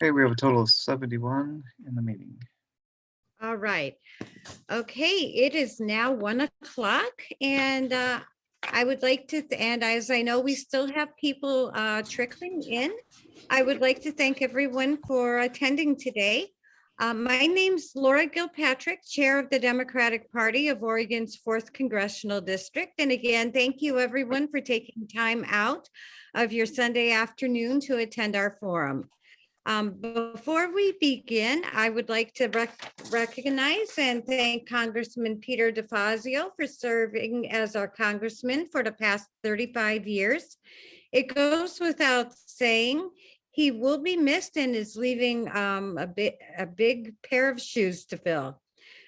Okay, we have a total of 71 in the meeting. All right. Okay, it is now 1 o'clock and I would like to, and as I know, we still have people trickling in. I would like to thank everyone for attending today. My name's Laura Gilpatrick, Chair of the Democratic Party of Oregon's 4th Congressional District. And again, thank you everyone for taking time out of your Sunday afternoon to attend our forum. Before we begin, I would like to recognize and thank Congressman Peter DeFazio for serving as our congressman for the past 35 years. It goes without saying, he will be missed and is leaving a big pair of shoes to fill.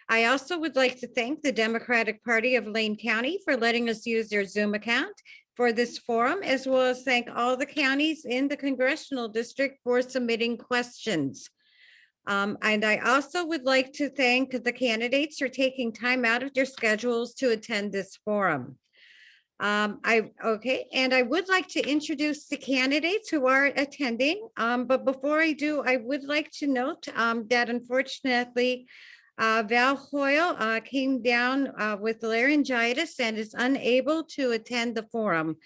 I also would like to thank the Democratic Party of Lane County for letting us use their Zoom account for this forum, as well as thank all the counties in the congressional district for submitting questions. And I also would like to thank the candidates for taking time out of their schedules to attend this forum. And I would like to introduce the candidates who are attending. But before I do, I would like to note that unfortunately, Val Hoyle came down with laryngitis and is unable to attend the forum.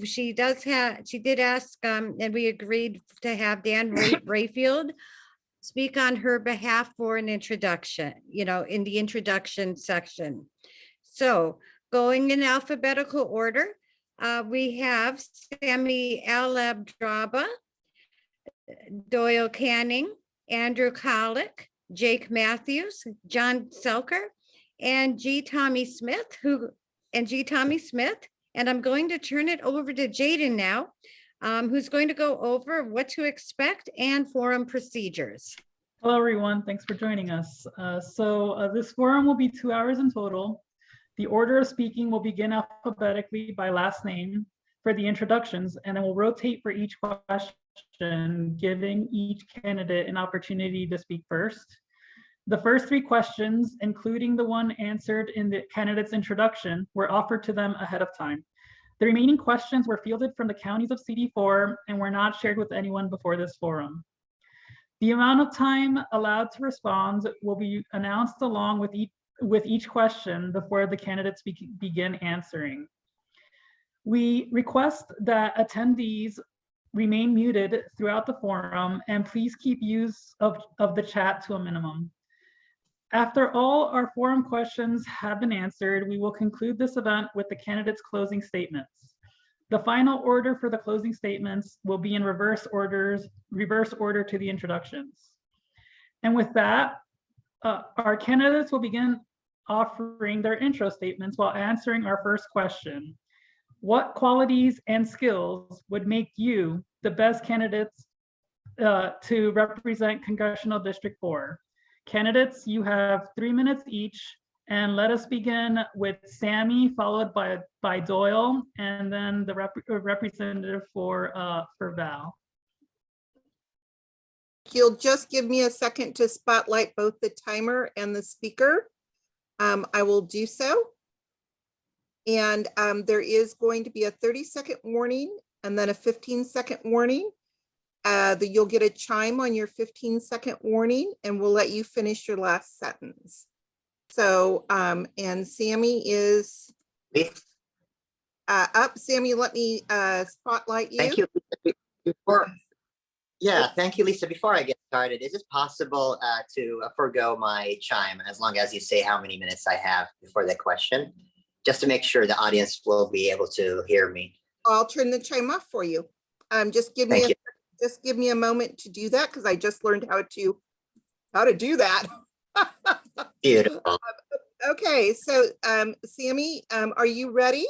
She did ask, and we agreed to have Dan Rayfield speak on her behalf for an introduction, in the introduction section. So going in alphabetical order, we have Sammy Alabdraba, Doyle Canning, Andrew Colick, Jake Matthews, John Selker, and G. Tommy Smith, and I'm going to turn it over to Jaden now, who's going to go over what to expect and forum procedures. Hello, everyone. Thanks for joining us. This forum will be 2 hours in total. The order of speaking will begin alphabetically by last name for the introductions, and then we'll rotate for each question, giving each candidate an opportunity to speak first. The first 3 questions, including the one answered in the candidate's introduction, were offered to them ahead of time. The remaining questions were fielded from the counties of CD4 and were not shared with anyone before this forum. The amount of time allowed to respond will be announced along with each question before the candidates begin answering. We request that attendees remain muted throughout the forum and please keep use of the chat to a minimum. After all our forum questions have been answered, we will conclude this event with the candidates' closing statements. The final order for the closing statements will be in reverse order to the introductions. And with that, our candidates will begin offering their intro statements while answering our first question. What qualities and skills would make you the best candidates to represent Congressional District 4? Candidates, you have 3 minutes each, and let us begin with Sammy, followed by Doyle, and then the representative for Val. You'll just give me a second to spotlight both the timer and the speaker. I will do so. And there is going to be a 30-second warning and then a 15-second warning. You'll get a chime on your 15-second warning and we'll let you finish your last sentence. So, and Sammy is up. Sammy, let me spotlight you. Thank you. Thank you, Lisa. Before I get started, is it possible to forego my chime as long as you say how many minutes I have before the question, just to make sure the audience will be able to hear me? I'll turn the chime off for you. Just give me a moment to do that because I just learned how to do that. Beautiful. Okay, so Sammy, are you ready?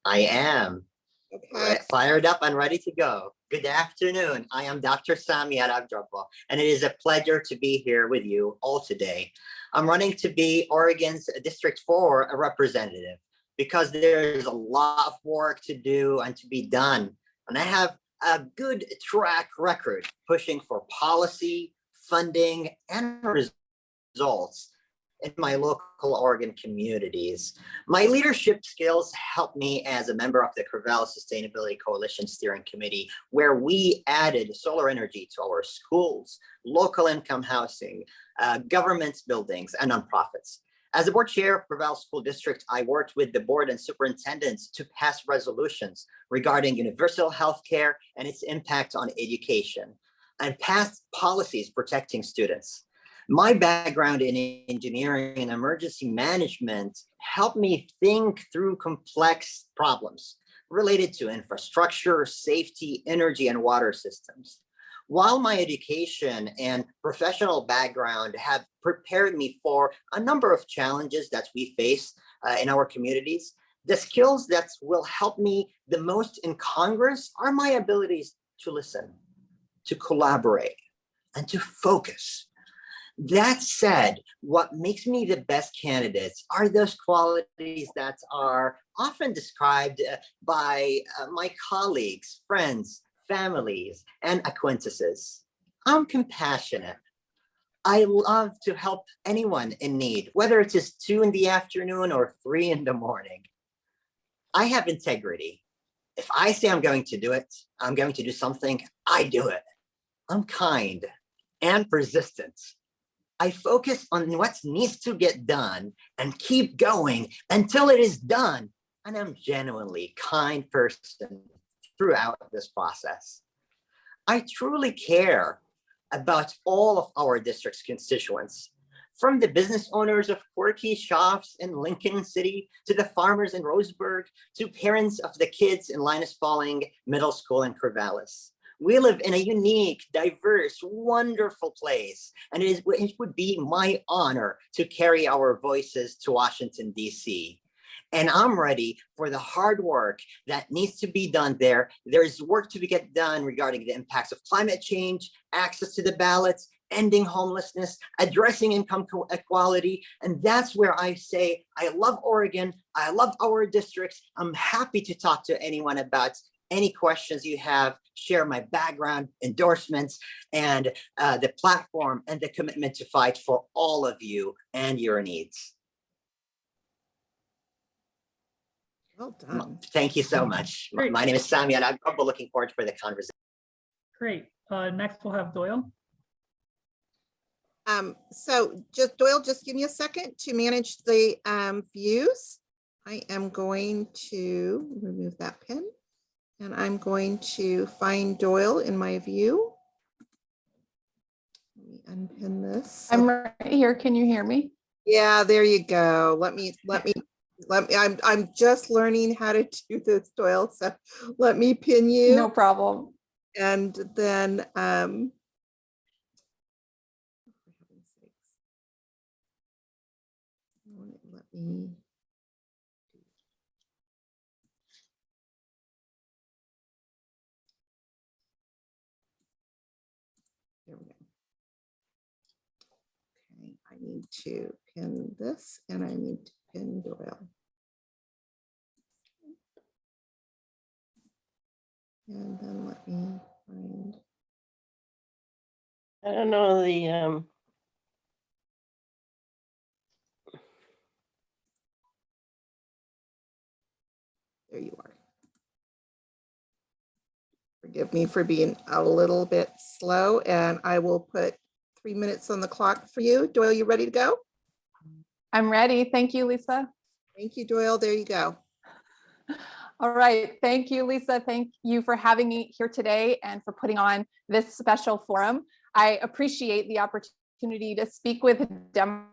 I am. Okay. Fired up and ready to go. Good afternoon. I am Dr. Sammy Alabdraba, and it is a pleasure to be here with you all today. I'm running to be Oregon's District 4 representative because there's a lot of work to do and to be done. And I have a good track record pushing for policy, funding, and results. in my local Oregon communities. My leadership skills helped me as a member of the Corvallis Sustainability Coalition Steering Committee, where we added solar energy to our schools, local income housing, government buildings, and nonprofits. As the board chair of Corvallis School District, I worked with the board and superintendents to pass resolutions regarding universal health care and its impact on education, and passed policies protecting students. My background in engineering and emergency management helped me think through complex problems related to infrastructure, safety, energy, and water systems. While my education and professional background have prepared me for a number of challenges that we face in our communities, the skills that will help me the most in Congress are my abilities to listen, to collaborate, and to focus. That said, what makes me the best candidates are those qualities that are often described by my colleagues, friends, families, and acquaintances. I'm compassionate. I love to help anyone in need, whether it is 2 in the afternoon or 3 in the morning. I have integrity. If I say I'm going to do it, I'm going to do something, I do it. I'm kind and persistent. I focus on what needs to get done and keep going until it is done. And I'm genuinely kind person throughout this process. I truly care about all of our district's constituents, from the business owners of quirky shops in Lincoln City, to the farmers in Roseburg, to parents of the kids in Linus Pauling Middle School in Corvallis. We live in a unique, diverse, wonderful place, and it would be my honor to carry our voices to Washington, D.C. And I'm ready for the hard work that needs to be done there. There's work to get done regarding the impacts of climate change, access to the ballots, ending homelessness, addressing income equality. And that's where I say, I love Oregon. I love our districts. I'm happy to talk to anyone about any questions you have, share my background, endorsements, and the platform and the commitment to fight for all of you and your needs. Well done. Thank you so much. Great. My name is Sami, and I'm looking forward for the conversation. Great. Next, we'll have Doyle. So Doyle, just give me a second to manage the views. I am going to remove that pin. And I'm going to find Doyle in my view. Let me unpin this. I'm right here. Can you hear me? Yeah, there you go. I'm just learning how to do this, Doyle. So let me pin you. No problem. And then let me. There we go. Okay, I need to pin this and I need to pin Doyle. And then let me find. I don't know There you are. Forgive me for being a little bit slow, and I will put 3 minutes on the clock for you. Doyle, you ready to go? I'm ready. Thank you, Lisa. Thank you, Doyle. There you go. All right. Thank you, Lisa. Thank you for having me here today and for putting on this special forum. I appreciate the opportunity to speak with Democrats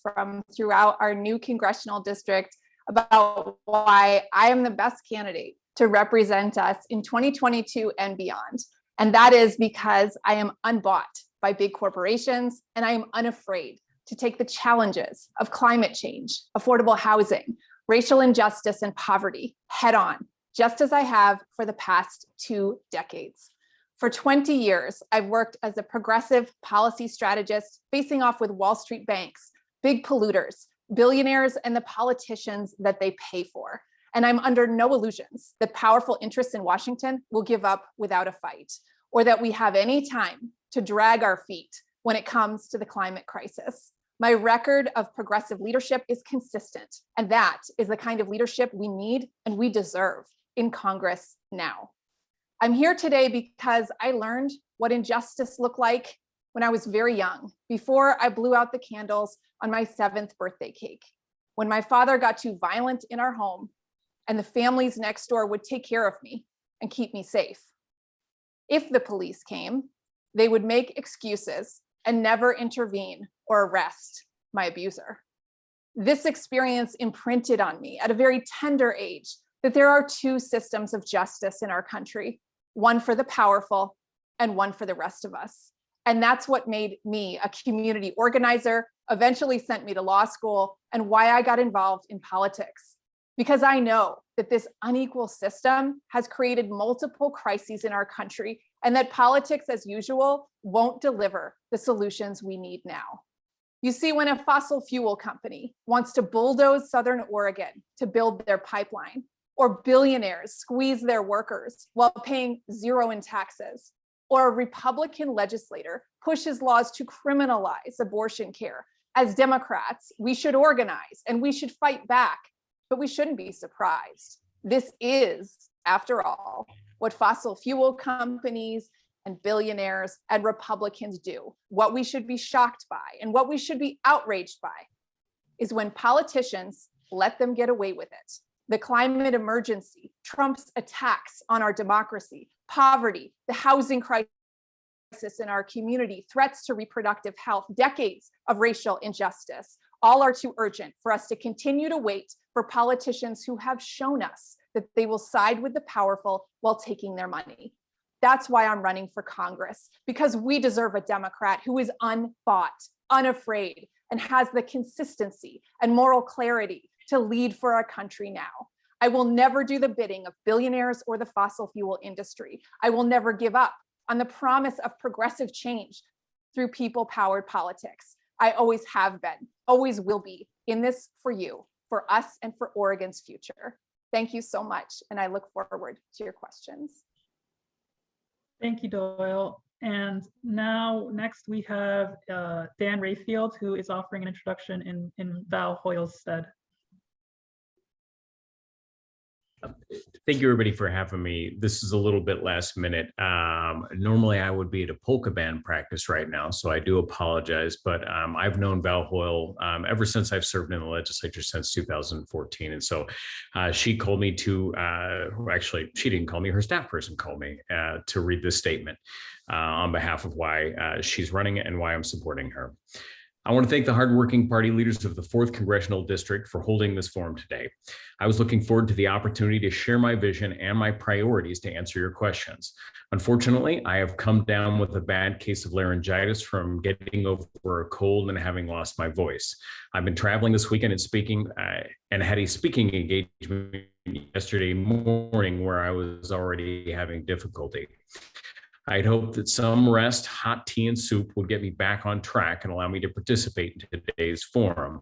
from throughout our new congressional district about why I am the best candidate to represent us in 2022 and beyond. And that is because I am unbought by big corporations, and I am unafraid to take the challenges of climate change, affordable housing, racial injustice, and poverty head on, just as I have for the past 2 decades. For 20 years, I've worked as a progressive policy strategist facing off with Wall Street banks, big polluters, billionaires, and the politicians that they pay for. And I'm under no illusions that powerful interests in Washington will give up without a fight, or that we have any time to drag our feet when it comes to the climate crisis. My record of progressive leadership is consistent, and that is the kind of leadership we need and we deserve in Congress now. I'm here today because I learned what injustice looked like when I was very young, before I blew out the candles on my 7th birthday cake, when my father got too violent in our home and the families next door would take care of me and keep me safe. If the police came, they would make excuses and never intervene or arrest my abuser. This experience imprinted on me at a very tender age that there are two systems of justice in our country, one for the powerful and one for the rest of us. And that's what made me a community organizer, eventually sent me to law school, and why I got involved in politics. Because I know that this unequal system has created multiple crises in our country, and that politics, as usual, won't deliver the solutions we need now. You see, when a fossil fuel company wants to bulldoze Southern Oregon to build their pipeline, or billionaires squeeze their workers while paying zero in taxes, or a Republican legislator pushes laws to criminalize abortion care, as Democrats, we should organize and we should fight back, but we shouldn't be surprised. This is, after all, what fossil fuel companies and billionaires and Republicans do. What we should be shocked by and what we should be outraged by is when politicians let them get away with it. The climate emergency, Trump's attacks on our democracy, poverty, the housing crisis in our community, threats to reproductive health, decades of racial injustice, all are too urgent for us to continue to wait for politicians who have shown us that they will side with the powerful while taking their money. That's why I'm running for Congress, because we deserve a Democrat who is unbought, unafraid, and has the consistency and moral clarity to lead for our country now. I will never do the bidding of billionaires or the fossil fuel industry. I will never give up on the promise of progressive change through people-powered politics. I always have been, always will be in this for you, for us, and for Oregon's future. Thank you so much, and I look forward to your questions. Thank you, Doyle. And now next we have Dan Rayfield, who is offering an introduction in Val Hoyle's stead. Thank you, everybody, for having me. This is a little bit last minute. Normally, I would be at a polka band practice right now, so I do apologize. But I've known Val Hoyle ever since I've served in the legislature since 2014. And so she called me to, actually, she didn't call me, her staff person called me to read this statement on behalf of why she's running it and why I'm supporting her. I want to thank the hardworking party leaders of the 4th Congressional District for holding this forum today. I was looking forward to the opportunity to share my vision and my priorities to answer your questions. Unfortunately, I have come down with a bad case of laryngitis from getting over a cold and having lost my voice. I've been traveling this weekend and speaking and had a speaking engagement yesterday morning where I was already having difficulty. I'd hoped that some rest, hot tea, and soup would get me back on track and allow me to participate in today's forum.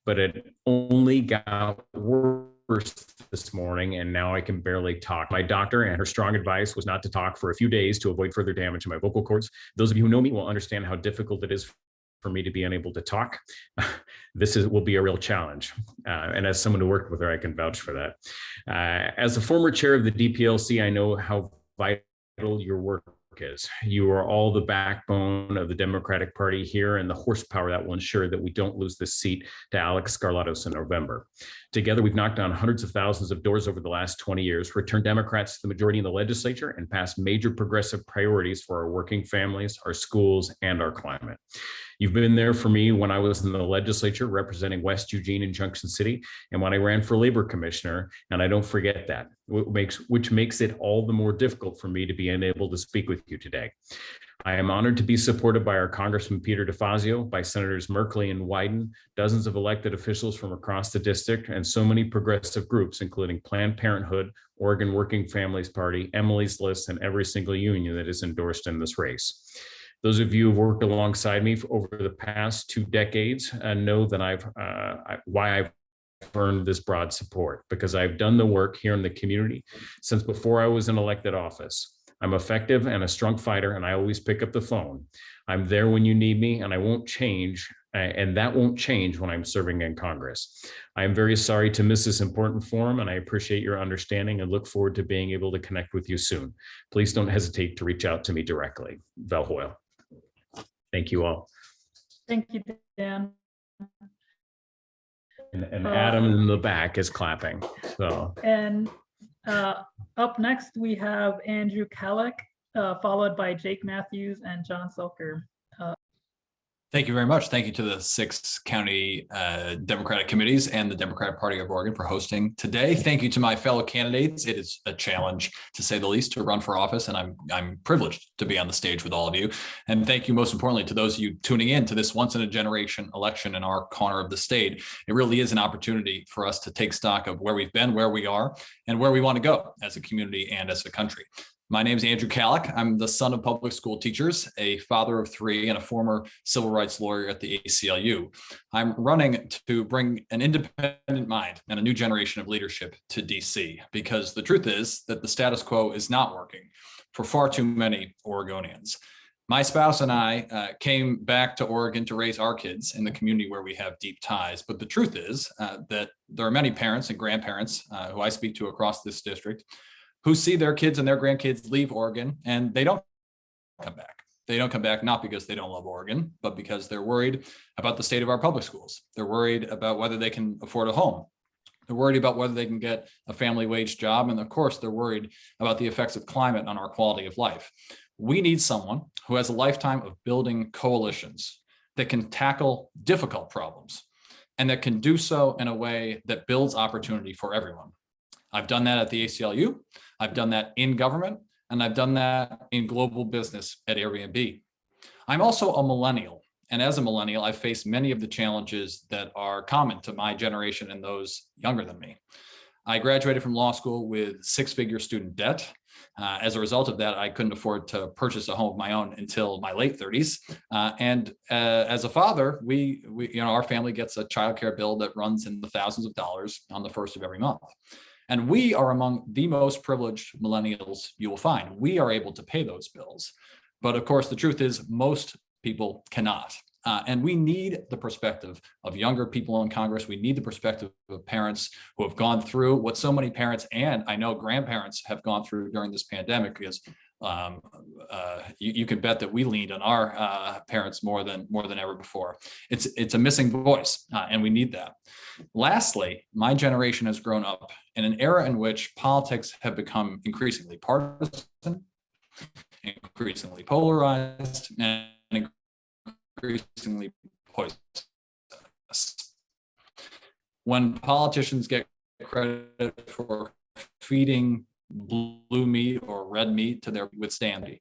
But it only got worse this morning, and now I can barely talk. My doctor and her strong advice was not to talk for a few days to avoid further damage to my vocal cords. Those of you who know me will understand how difficult it is for me to be unable to talk. This will be a real challenge. And as someone who worked with her, I can vouch for that. As a former chair of the DPLC, I know how vital your work is. You are all the backbone of the Democratic Party here and the horsepower that will ensure that we don't lose this seat to Alex Skarlatos in November. Together, we've knocked on hundreds of thousands of doors over the last 20 years, returned Democrats to the majority in the legislature, and passed major progressive priorities for our working families, our schools, and our climate. You've been there for me when I was in the legislature representing West Eugene and Junction City, and when I ran for labor commissioner, and I don't forget that, which makes it all the more difficult for me to be unable to speak with you today. I am honored to be supported by our Congressman Peter DeFazio, by Senators Merkley and Wyden, dozens of elected officials from across the district, and so many progressive groups, including Planned Parenthood, Oregon Working Families Party, Emily's List, and every single union that is endorsed in this race. Those of you who have worked alongside me over the past 2 decades know that why I've earned this broad support, because I've done the work here in the community since before I was in elected office. I'm effective and a strong fighter, and I always pick up the phone. I'm there when you need me, and I won't change, and that won't change when I'm serving in Congress. I am very sorry to miss this important forum, and I appreciate your understanding and look forward to being able to connect with you soon. Please don't hesitate to reach out to me directly. Val Hoyle. Thank you all. Thank you, Dan. And Adam in the back is clapping. So. And up next, we have Andrew Kalek, followed by Jake Matthews and John Selker. Thank you very much. Thank you to the 6 county Democratic committees and the Democratic Party of Oregon for hosting today. Thank you to my fellow candidates. It is a challenge, to say the least, to run for office, and I'm privileged to be on the stage with all of you. And thank you, most importantly, to those of you tuning in to this once-in-a-generation election in our corner of the state. It really is an opportunity for us to take stock of where we've been, where we are, and where we want to go as a community and as a country. My name is Andrew Kalek. I'm the son of public school teachers, a father of 3, and a former civil rights lawyer at the ACLU. I'm running to bring an independent mind and a new generation of leadership to DC, because the truth is that the status quo is not working for far too many Oregonians. My spouse and I came back to Oregon to raise our kids in the community where we have deep ties. But the truth is that there are many parents and grandparents who I speak to across this district who see their kids and their grandkids leave Oregon and they don't come back. They don't come back not because they don't love Oregon, but because they're worried about the state of our public schools. They're worried about whether they can afford a home. They're worried about whether they can get a family wage job. And of course, they're worried about the effects of climate on our quality of life. We need someone who has a lifetime of building coalitions that can tackle difficult problems and that can do so in a way that builds opportunity for everyone. I've done that at the ACLU. I've done that in government, and I've done that in global business at Airbnb. I'm also a millennial, and as a millennial, I've faced many of the challenges that are common to my generation and those younger than me. I graduated from law school with 6-figure student debt. As a result of that, I couldn't afford to purchase a home of my own until my late 30s. As a father, our family gets a childcare bill that runs in the thousands of dollars on the first of every month. And we are among the most privileged millennials you will find. We are able to pay those bills. But of course, the truth is most people cannot. And we need the perspective of younger people in Congress. We need the perspective of parents who have gone through what so many parents and I know grandparents have gone through during this pandemic, because you can bet that we leaned on our parents more than ever before. It's a missing voice, and we need that. Lastly, my generation has grown up in an era in which politics have become increasingly partisan, increasingly polarized, and increasingly poisonous. When politicians get credit for feeding blue meat or red meat to their withstand.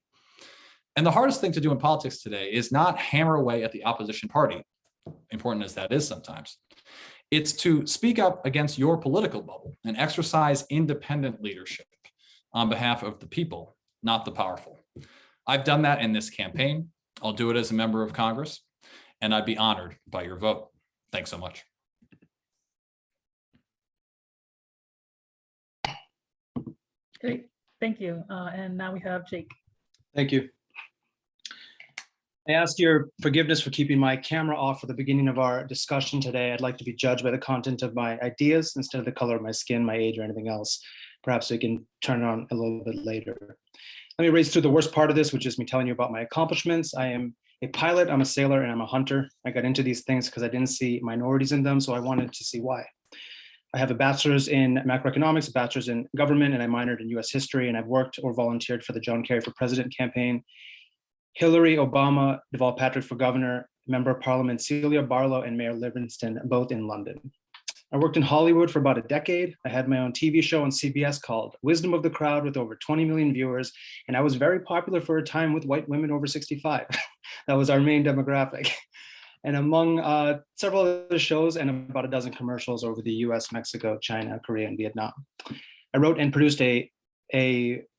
And the hardest thing to do in politics today is not hammer away at the opposition party, important as that is sometimes. It's to speak up against your political bubble and exercise independent leadership on behalf of the people, not the powerful. I've done that in this campaign. I'll do it as a member of Congress, and I'd be honored by your vote. Thanks so much. Great, thank you. And now we have Jake. Thank you. I ask your forgiveness for keeping my camera off for the beginning of our discussion today. I'd like to be judged by the content of my ideas instead of the color of my skin, my age, or anything else. Perhaps we can turn it on a little bit later. Let me race through the worst part of this, which is me telling you about my accomplishments. I am a pilot, I'm a sailor, and I'm a hunter. I got into these things because I didn't see minorities in them, so I wanted to see why. I have a bachelor's in macroeconomics, a bachelor's in government, and I minored in US history, and I've worked or volunteered for the John Kerry for President campaign, Hillary, Obama, Deval Patrick for governor, Member of Parliament Celia Barlow, and Mayor Livingston, both in London. I worked in Hollywood for about a decade. I had my own TV show on CBS called Wisdom of the Crowd with over 20 million viewers, and I was very popular for a time with white women over 65. That was our main demographic. And among several other shows and about a dozen commercials over the US, Mexico, China, Korea, and Vietnam. I wrote and produced a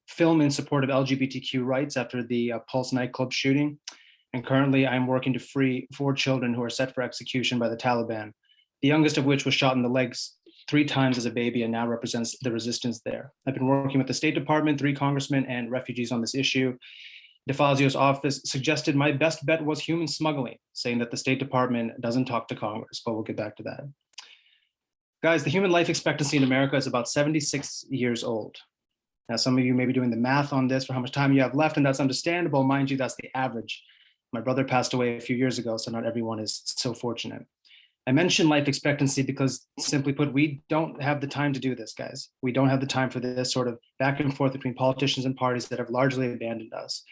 film in support of LGBTQ rights after the Pulse nightclub shooting. And currently I'm working to free 4 children who are set for execution by the Taliban, the youngest of which was shot in the legs 3 times as a baby and now represents the resistance there. I've been working with the State Department, 3 congressmen, and refugees on this issue. DeFazio's office suggested my best bet was human smuggling, saying that the State Department doesn't talk to Congress, but we'll get back to that. Guys, the human life expectancy in America is about 76 years old. Now, some of you may be doing the math on this for how much time you have left, and that's understandable. Mind you, that's the average. My brother passed away a few years ago, so not everyone is so fortunate. I mentioned life expectancy because, simply put, we don't have the time to do this, guys. We don't have the time for this sort of back and forth between politicians and parties that have largely abandoned us.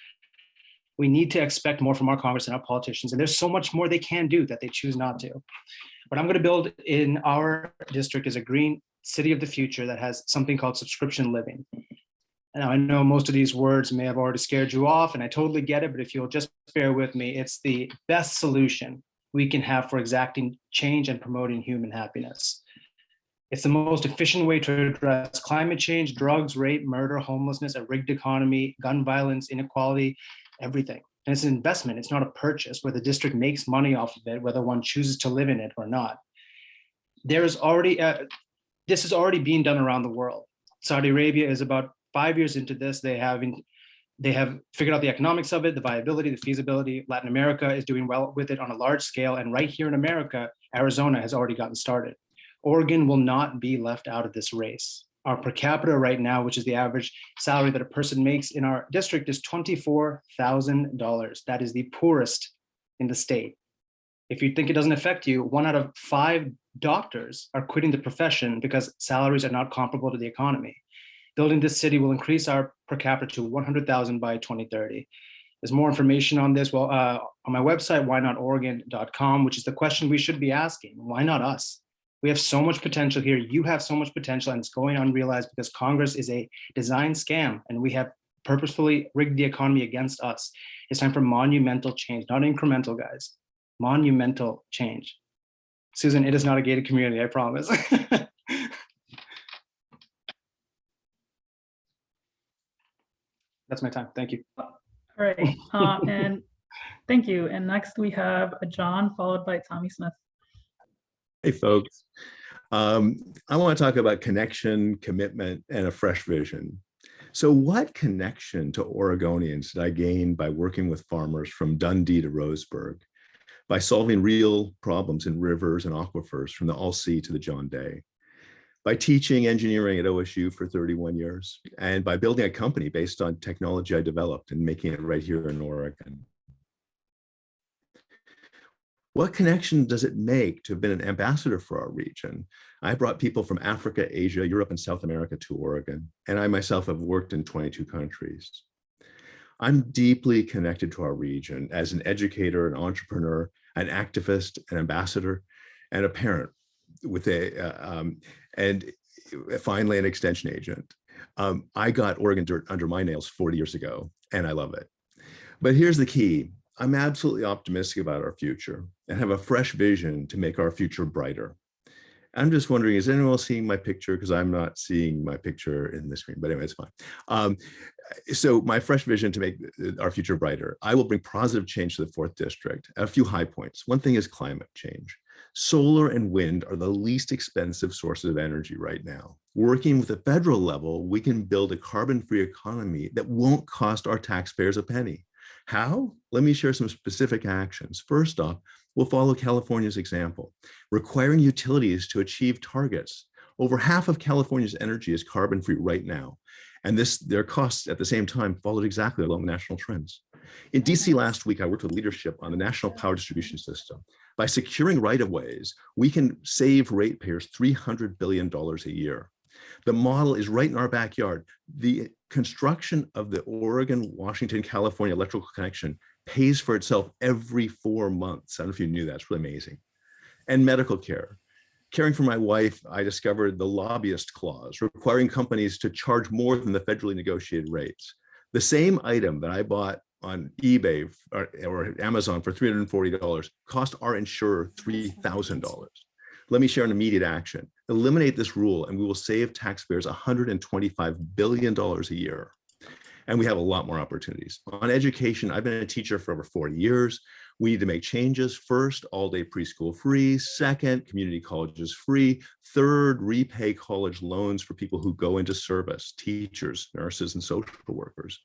We need to expect more from our Congress and our politicians, and there's so much more they can do that they choose not to. What I'm going to build in our district is a green city of the future that has something called subscription living. Now, I know most of these words may have already scared you off, and I totally get it, but if you'll just bear with me, it's the best solution we can have for exacting change and promoting human happiness. It's the most efficient way to address climate change, drugs, rape, murder, homelessness, a rigged economy, gun violence, inequality, everything. And it's an investment. It's not a purchase where the district makes money off of it, whether one chooses to live in it or not. There is already, this is already being done around the world. Saudi Arabia is about 5 years into this. They have figured out the economics of it, the viability, the feasibility. Latin America is doing well with it on a large scale. And right here in America, Arizona has already gotten started. Oregon will not be left out of this race. Our per capita right now, which is the average salary that a person makes in our district, is $24,000. That is the poorest in the state. If you think it doesn't affect you, 1 out of 5 doctors are quitting the profession because salaries are not comparable to the economy. Building this city will increase our per capita to 100,000 by 2030. There's more information on this on my website, whynotoregon.com, which is the question we should be asking. Why not us? We have so much potential here. You have so much potential, and it's going unrealized because Congress is a design scam, and we have purposefully rigged the economy against us. It's time for monumental change, not incremental, guys. Monumental change. Susan, it is not a gated community, I promise. That's my time. Thank you. All right, and thank you. And next we have John, followed by Tommy Smith. Hey, folks. I want to talk about connection, commitment, and a fresh vision. So what connection to Oregonians did I gain by working with farmers from Dundee to Roseburg, by solving real problems in rivers and aquifers from the Alsea to the John Day, by teaching engineering at OSU for 31 years, and by building a company based on technology I developed and making it right here in Oregon? What connection does it make to have been an ambassador for our region? I brought people from Africa, Asia, Europe, and South America to Oregon, and I myself have worked in 22 countries. I'm deeply connected to our region as an educator, an entrepreneur, an activist, an ambassador, and a parent with and finally an extension agent. I got Oregon dirt under my nails 40 years ago, and I love it. But here's the key. I'm absolutely optimistic about our future and have a fresh vision to make our future brighter. I'm just wondering, is anyone else seeing my picture? Because I'm not seeing my picture in the screen, but anyway, it's fine. So my fresh vision to make our future brighter, I will bring positive change to the 4th District at a few high points. One thing is climate change. Solar and wind are the least expensive sources of energy right now. Working with the federal level, we can build a carbon-free economy that won't cost our taxpayers a penny. How? Let me share some specific actions. First off, we'll follow California's example, requiring utilities to achieve targets. Over half of California's energy is carbon-free right now, and their costs at the same time followed exactly along the national trends. In DC last week, I worked with leadership on the national power distribution system. By securing right-of-ways, we can save ratepayers $300 billion a year. The model is right in our backyard. The construction of the Oregon, Washington, California electrical connection pays for itself every 4 months. I don't know if you knew that, it's really amazing. And medical care. Caring for my wife, I discovered the lobbyist clause, requiring companies to charge more than the federally negotiated rates. The same item that I bought on eBay or Amazon for $340 cost our insurer $3,000. Let me share an immediate action. Eliminate this rule and we will save taxpayers $125 billion a year. And we have a lot more opportunities. On education, I've been a teacher for over 40 years. We need to make changes. First, all-day preschool free. Second, community colleges free. Third, repay college loans for people who go into service, teachers, nurses, and social workers.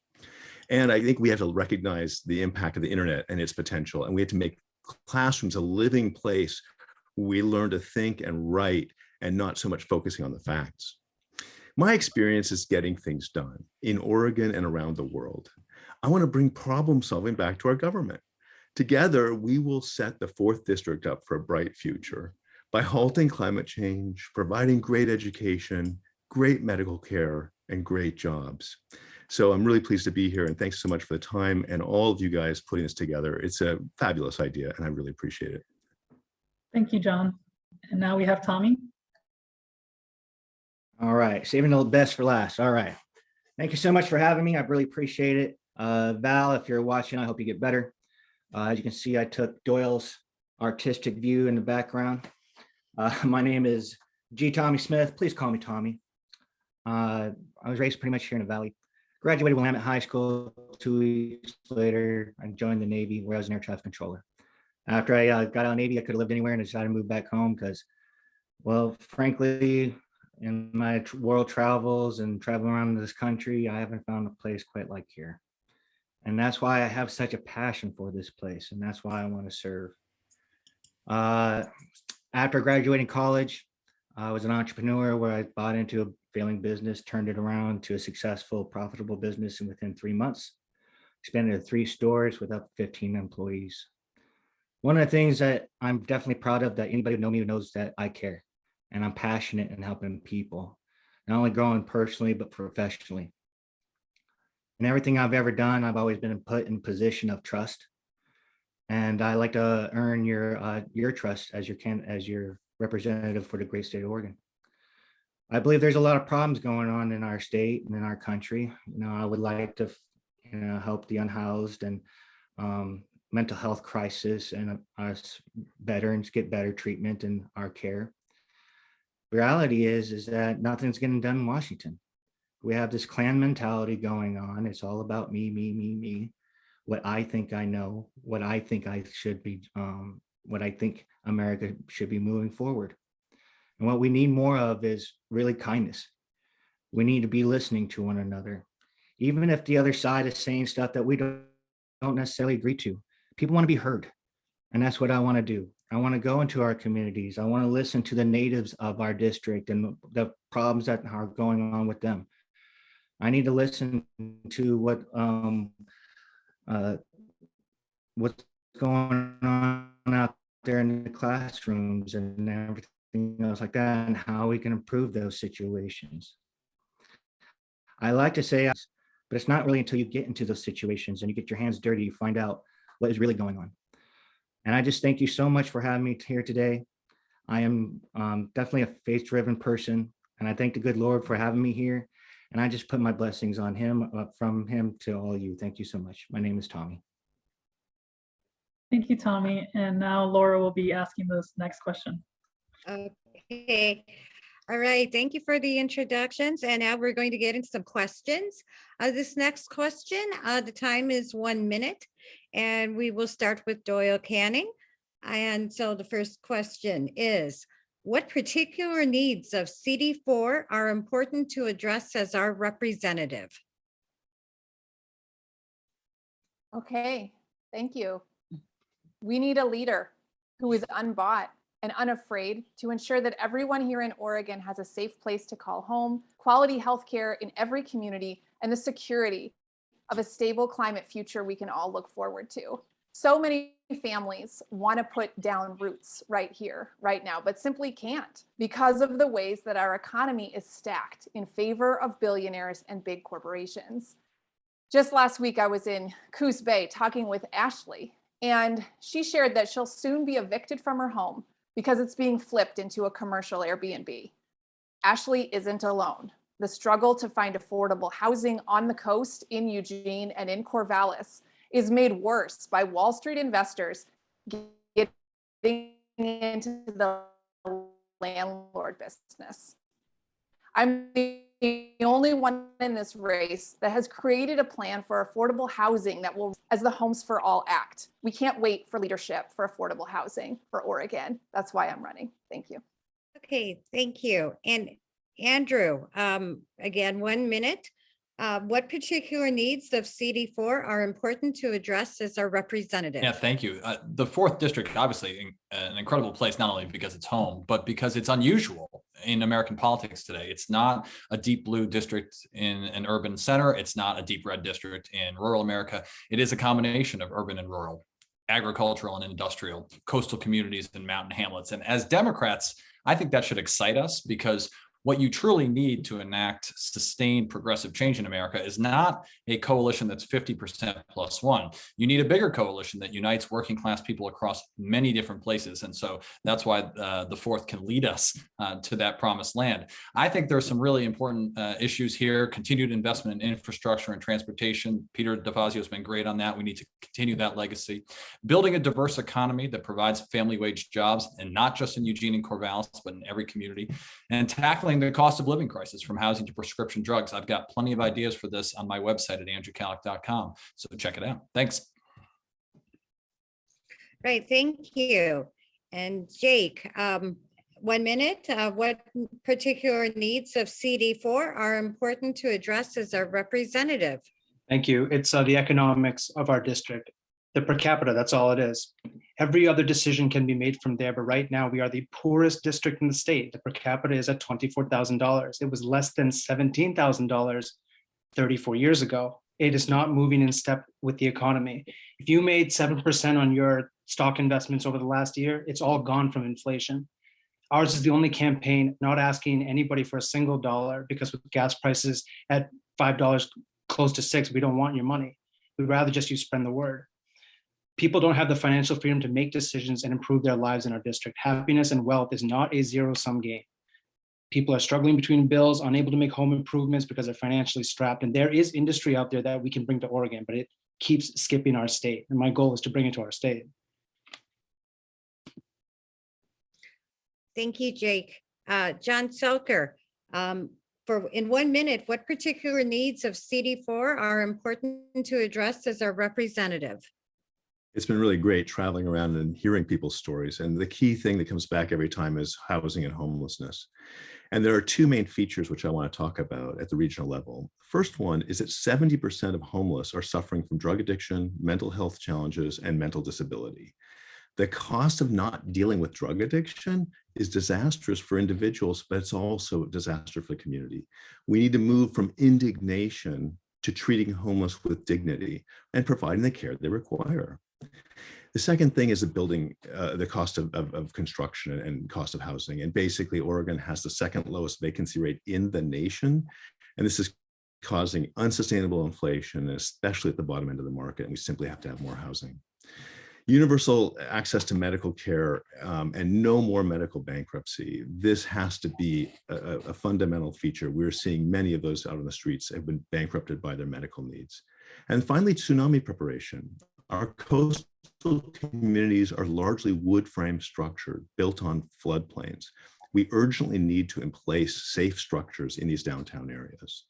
And I think we have to recognize the impact of the internet and its potential. And we have to make classrooms a living place where we learn to think and write and not so much focusing on the facts. My experience is getting things done in Oregon and around the world. I want to bring problem solving back to our government. Together, we will set the 4th District up for a bright future by halting climate change, providing great education, great medical care, and great jobs. So I'm really pleased to be here, and thanks so much for the time and all of you guys putting this together. It's a fabulous idea, and I really appreciate it. Thank you, John. And now we have Tommy. All right, saving the best for last. All right. Thank you so much for having me. I really appreciate it. Val, if you're watching, I hope you get better. As you can see, I took Doyle's artistic view in the background. My name is G. Tommy Smith. Please call me Tommy. I was raised pretty much here in the Valley. Graduated Willamette High School. 2 weeks later, I joined the Navy, where I was an air traffic controller. After I got out of the Navy, I could have lived anywhere, and I decided to move back home because, well, frankly, in my world travels and traveling around this country, I haven't found a place quite like here. And that's why I have such a passion for this place. And that's why I want to serve. After graduating college, I was an entrepreneur where I bought into a failing business, turned it around to a successful, profitable business. And within 3 months, expanded to 3 stores with up to 15 employees. One of the things that I'm definitely proud of, that anybody who knows me knows, that I care. And I'm passionate in helping people, not only growing personally, but professionally. In everything I've ever done, I've always been put in a position of trust. And I like to earn your trust as your representative for the great state of Oregon. I believe there's a lot of problems going on in our state and in our country. I would like to help the unhoused and mental health crisis, and us veterans get better treatment in our care. Reality is that nothing's getting done in Washington. We have this clan mentality going on. It's all about me, me, me, me. What I think I know, what I think I should be, what I think America should be moving forward. And what we need more of is really kindness. We need to be listening to one another. Even if the other side is saying stuff that we don't necessarily agree to, people want to be heard. And that's what I want to do. I want to go into our communities. I want to listen to the natives of our district and the problems that are going on with them. I need to listen to what's going on out there in the classrooms and everything else like that, and how we can improve those situations. I like to say, but it's not really until you get into those situations and you get your hands dirty, you find out what is really going on. And I just thank you so much for having me here today. I am definitely a faith-driven person, and I thank the good Lord for having me here. And I just put my blessings on him, from him to all of you. Thank you so much. My name is Tommy. Thank you, Tommy. And now Laura will be asking this next question. Okay. All right. Thank you for the introductions. And now we're going to get into some questions. This next question, the time is 1 minute, and we will start with Doyle Canning. And so the first question is, what particular needs of CD4 are important to address as our representative? Okay, thank you. We need a leader who is unbought and unafraid to ensure that everyone here in Oregon has a safe place to call home, quality healthcare in every community, and the security of a stable climate future we can all look forward to. So many families want to put down roots right here, right now, but simply can't because of the ways that our economy is stacked in favor of billionaires and big corporations. Just last week, I was in Coos Bay talking with Ashley, and she shared that she'll soon be evicted from her home because it's being flipped into a commercial Airbnb. Ashley isn't alone. The struggle to find affordable housing on the coast, in Eugene and in Corvallis, is made worse by Wall Street investors getting into the landlord business. I'm the the only one in this race that has created a plan for affordable housing that will, as the Homes for All Act. We can't wait for leadership for affordable housing for Oregon. That's why I'm running. Thank you. Okay, thank you. And Andrew, again, 1 minute. What particular needs of CD4 are important to address as our representative? Yeah, thank you. The fourth district, obviously an incredible place, not only because it's home, but because it's unusual in American politics today. It's not a deep blue district in an urban center. It's not a deep red district in rural America. It is a combination of urban and rural, agricultural and industrial, coastal communities and mountain hamlets. And as Democrats, I think that should excite us, because what you truly need to enact sustained progressive change in America is not a coalition that's 50% plus one. You need a bigger coalition that unites working class people across many different places. And so that's why the fourth can lead us to that promised land. I think there are some really important issues here: continued investment in infrastructure and transportation. Peter DeFazio has been great on that. We need to continue that legacy. Building a diverse economy that provides family wage jobs, and not just in Eugene and Corvallis, but in every community. And tackling the cost of living crisis, from housing to prescription drugs. I've got plenty of ideas for this on my website at andrewcallick.com. So check it out. Thanks. Right, thank you. And Jake, 1 minute. What particular needs of CD4 are important to address as our representative? Thank you. It's the economics of our district. The per capita, that's all it is. Every other decision can be made from there, but right now we are the poorest district in the state. The per capita is at $24,000. It was less than $17,000 34 years ago. It is not moving in step with the economy. If you made 7% on your stock investments over the last year, it's all gone from inflation. Ours is the only campaign not asking anybody for a single dollar, because with gas prices at $5, close to $6, we don't want your money. We'd rather just you spread the word. People don't have the financial freedom to make decisions and improve their lives in our district. Happiness and wealth is not a zero-sum game. People are struggling between bills, unable to make home improvements because they're financially strapped. And there is industry out there that we can bring to Oregon, but it keeps skipping our state. And my goal is to bring it to our state. Thank you, Jake. John Selker, in 1 minute, what particular needs of CD4 are important to address as our representative? It's been really great traveling around and hearing people's stories. And the key thing that comes back every time is housing and homelessness. And there are two main features which I want to talk about at the regional level. First one is that 70% of homeless are suffering from drug addiction, mental health challenges, and mental disability. The cost of not dealing with drug addiction is disastrous for individuals, but it's also a disaster for the community. We need to move from indignation to treating homeless with dignity and providing the care they require. The second thing is the cost of construction and cost of housing. And basically, Oregon has the second lowest vacancy rate in the nation. And this is causing unsustainable inflation, especially at the bottom end of the market. And we simply have to have more housing. Universal access to medical care and no more medical bankruptcy. This has to be a fundamental feature. We're seeing many of those out on the streets have been bankrupted by their medical needs. And finally, tsunami preparation. Our coastal communities are largely wood frame structured, built on floodplains. We urgently need to place safe structures in these downtown areas.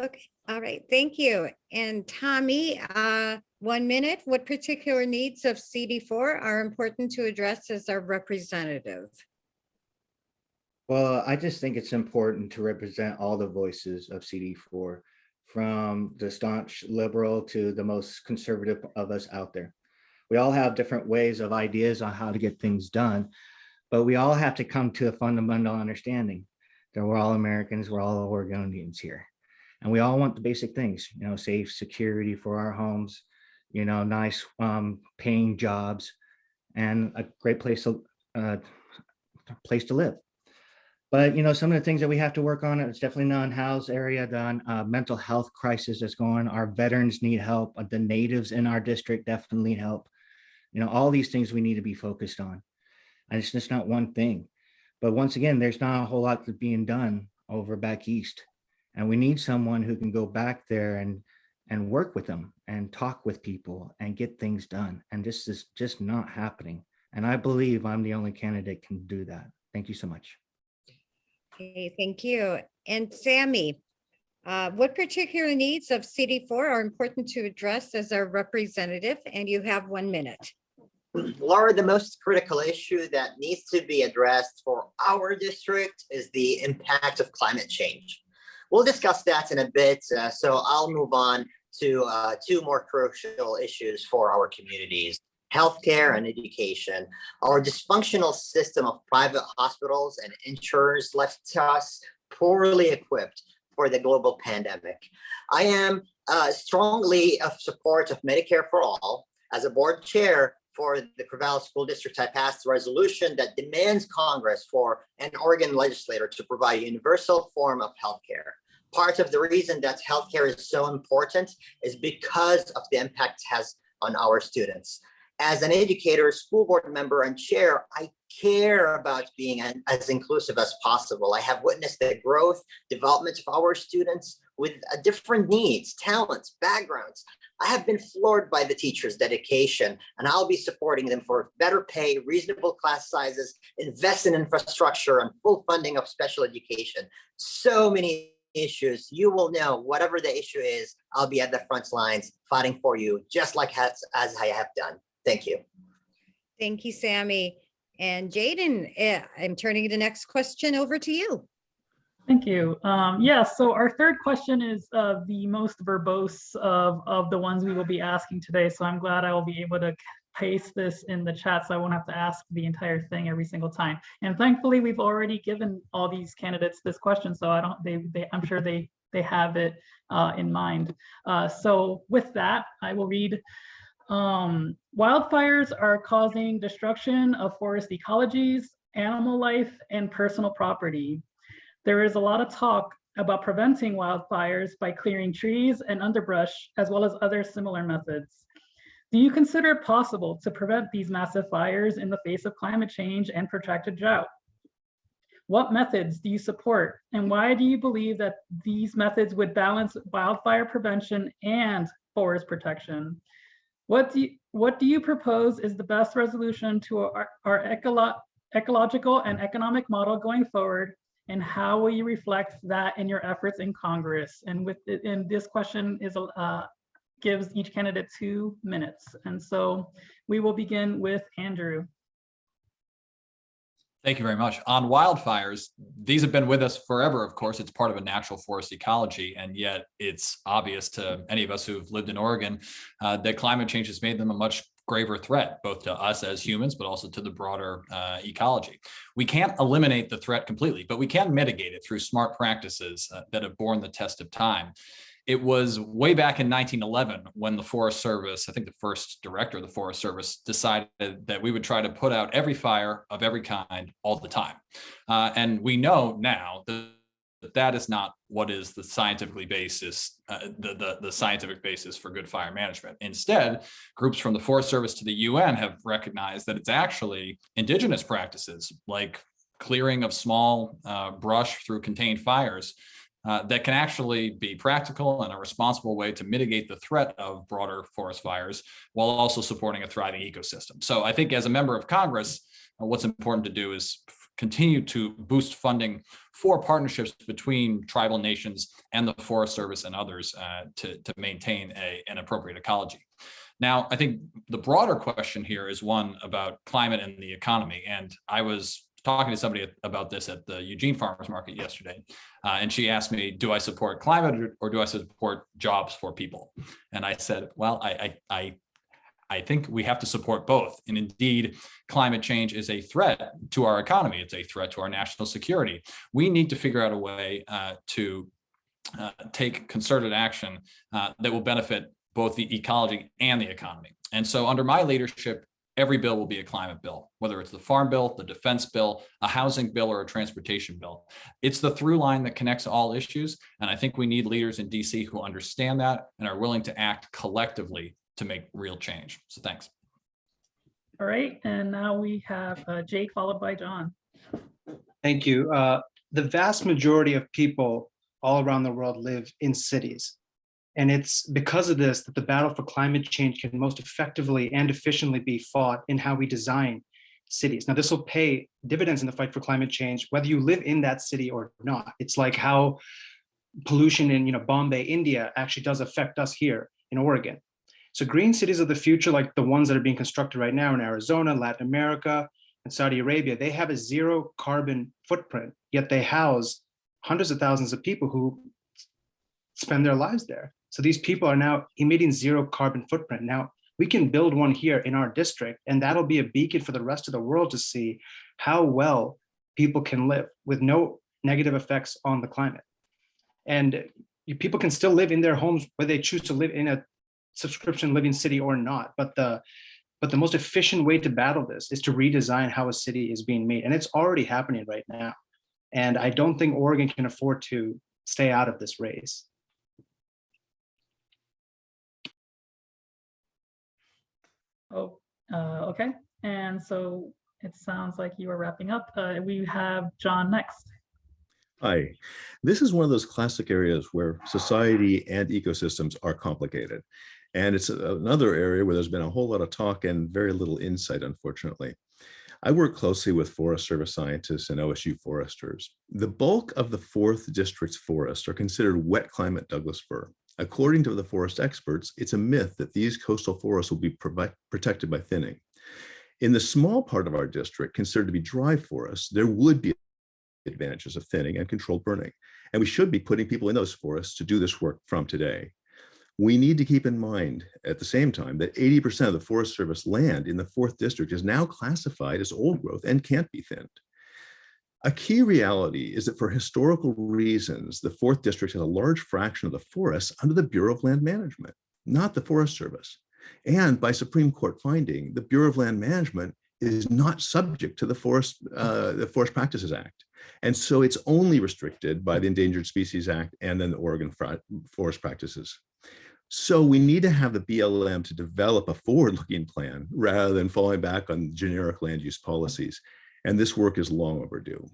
Okay, all right, thank you. And Tommy, 1 minute, what particular needs of CD4 are important to address as our representative? Well, I just think it's important to represent all the voices of CD4, from the staunch liberal to the most conservative of us out there. We all have different ways of ideas on how to get things done, but we all have to come to a fundamental understanding that we're all Americans, we're all Oregonians here. And we all want the basic things, safe security for our homes, nice paying jobs, and a great place to live. But, some of the things that we have to work on, it's definitely non-housed area, the mental health crisis that's going on. Our veterans need help. The natives in our district definitely need help. All these things we need to be focused on. And it's just not one thing. But once again, there's not a whole lot being done over back east. And we need someone who can go back there and work with them and talk with people and get things done. And this is just not happening. And I believe I'm the only candidate can do that. Thank you so much. Okay, thank you. And Sammy, what particular needs of CD4 are important to address as our representative? And you have 1 minute. Laura, the most critical issue that needs to be addressed for our district is the impact of climate change. We'll discuss that in a bit, so I'll move on to two more crucial issues for our communities: healthcare and education. Our dysfunctional system of private hospitals and insurers left us poorly equipped for the global pandemic. I am strongly of support of Medicare for all. As a board chair for the Corvallis School District, I passed a resolution that demands Congress for an Oregon legislator to provide a universal form of healthcare. Part of the reason that healthcare is so important is because of the impact it has on our students. As an educator, school board member, and chair, I care about being as inclusive as possible. I have witnessed the growth, development of our students with different needs, talents, backgrounds. I have been floored by the teachers' dedication, and I'll be supporting them for better pay, reasonable class sizes, invest in infrastructure, and full funding of special education. So many issues. You will know whatever the issue is, I'll be at the front lines fighting for you, just like as I have done. Thank you. Thank you, Sammy. And Jaden, I'm turning the next question over to you. Thank you. Yeah, so our third question is the most verbose of the ones we will be asking today. So I'm glad I will be able to paste this in the chat so I won't have to ask the entire thing every single time. And thankfully, we've already given all these candidates this question, so I'm sure they have it in mind. So with that, I will read. Wildfires are causing destruction of forest ecologies, animal life, and personal property. There is a lot of talk about preventing wildfires by clearing trees and underbrush, as well as other similar methods. Do you consider it possible to prevent these massive fires in the face of climate change and protracted drought? What methods do you support, and why do you believe that these methods would balance wildfire prevention and forest protection? What do you propose is the best resolution to our ecological and economic model going forward? And how will you reflect that in your efforts in Congress? And this question gives each candidate 2 minutes. And so we will begin with Andrew. Thank you very much. On wildfires, these have been with us forever, of course. It's part of a natural forest ecology, and yet it's obvious to any of us who've lived in Oregon that climate change has made them a much graver threat, both to us as humans, but also to the broader ecology. We can't eliminate the threat completely, but we can mitigate it through smart practices that have borne the test of time. It was way back in 1911 when the Forest Service, I think the first director of the Forest Service, decided that we would try to put out every fire of every kind all the time. And we know now that that is not what is the scientifically basis, the scientific basis for good fire management. Instead, groups from the Forest Service to the UN have recognized that it's actually indigenous practices like clearing of small brush through contained fires that can actually be practical and a responsible way to mitigate the threat of broader forest fires while also supporting a thriving ecosystem. So I think as a member of Congress, what's important to do is continue to boost funding for partnerships between tribal nations and the Forest Service and others to maintain an appropriate ecology. Now, I think the broader question here is one about climate and the economy. And I was talking to somebody about this at the Eugene Farmers Market yesterday, and she asked me, do I support climate or do I support jobs for people? And I said, well, I think we have to support both. And indeed, climate change is a threat to our economy. It's a threat to our national security. We need to figure out a way to take concerted action that will benefit both the ecology and the economy. And so under my leadership, every bill will be a climate bill, whether it's the farm bill, the defense bill, a housing bill, or a transportation bill. It's the through line that connects all issues. And I think we need leaders in DC who understand that and are willing to act collectively to make real change. So thanks. All right, and now we have Jake followed by John. Thank you. The vast majority of people all around the world live in cities. And it's because of this that the battle for climate change can most effectively and efficiently be fought in how we design cities. Now, this will pay dividends in the fight for climate change, whether you live in that city or not. It's like how pollution in Bombay, India actually does affect us here in Oregon. So green cities of the future, like the ones that are being constructed right now in Arizona, Latin America, and Saudi Arabia, they have a zero carbon footprint, yet they house hundreds of thousands of people who spend their lives there. So these people are now emitting zero carbon footprint. Now, we can build one here in our district, and that'll be a beacon for the rest of the world to see how well people can live with no negative effects on the climate. And people can still live in their homes whether they choose to live in a subscription living city or not. But the most efficient way to battle this is to redesign how a city is being made. And it's already happening right now. And I don't think Oregon can afford to stay out of this race. Oh, okay. And so it sounds like you are wrapping up. We have John next. Hi, this is one of those classic areas where society and ecosystems are complicated. And it's another area where there's been a whole lot of talk and very little insight, unfortunately. I work closely with Forest Service scientists and OSU foresters. The bulk of the 4th District's forests are considered wet climate Douglas fir. According to the forest experts, it's a myth that these coastal forests will be protected by thinning. In the small part of our district considered to be dry forests, there would be advantages of thinning and controlled burning. And we should be putting people in those forests to do this work from today. We need to keep in mind at the same time that 80% of the Forest Service land in the 4th District is now classified as old growth and can't be thinned. A key reality is that for historical reasons, the 4th District has a large fraction of the forests under the Bureau of Land Management, not the Forest Service. And by Supreme Court finding, the Bureau of Land Management is not subject to the Forest Practices Act. And so it's only restricted by the Endangered Species Act and then the Oregon Forest Practices. So we need to have the BLM to develop a forward-looking plan rather than falling back on generic land use policies. And this work is long overdue.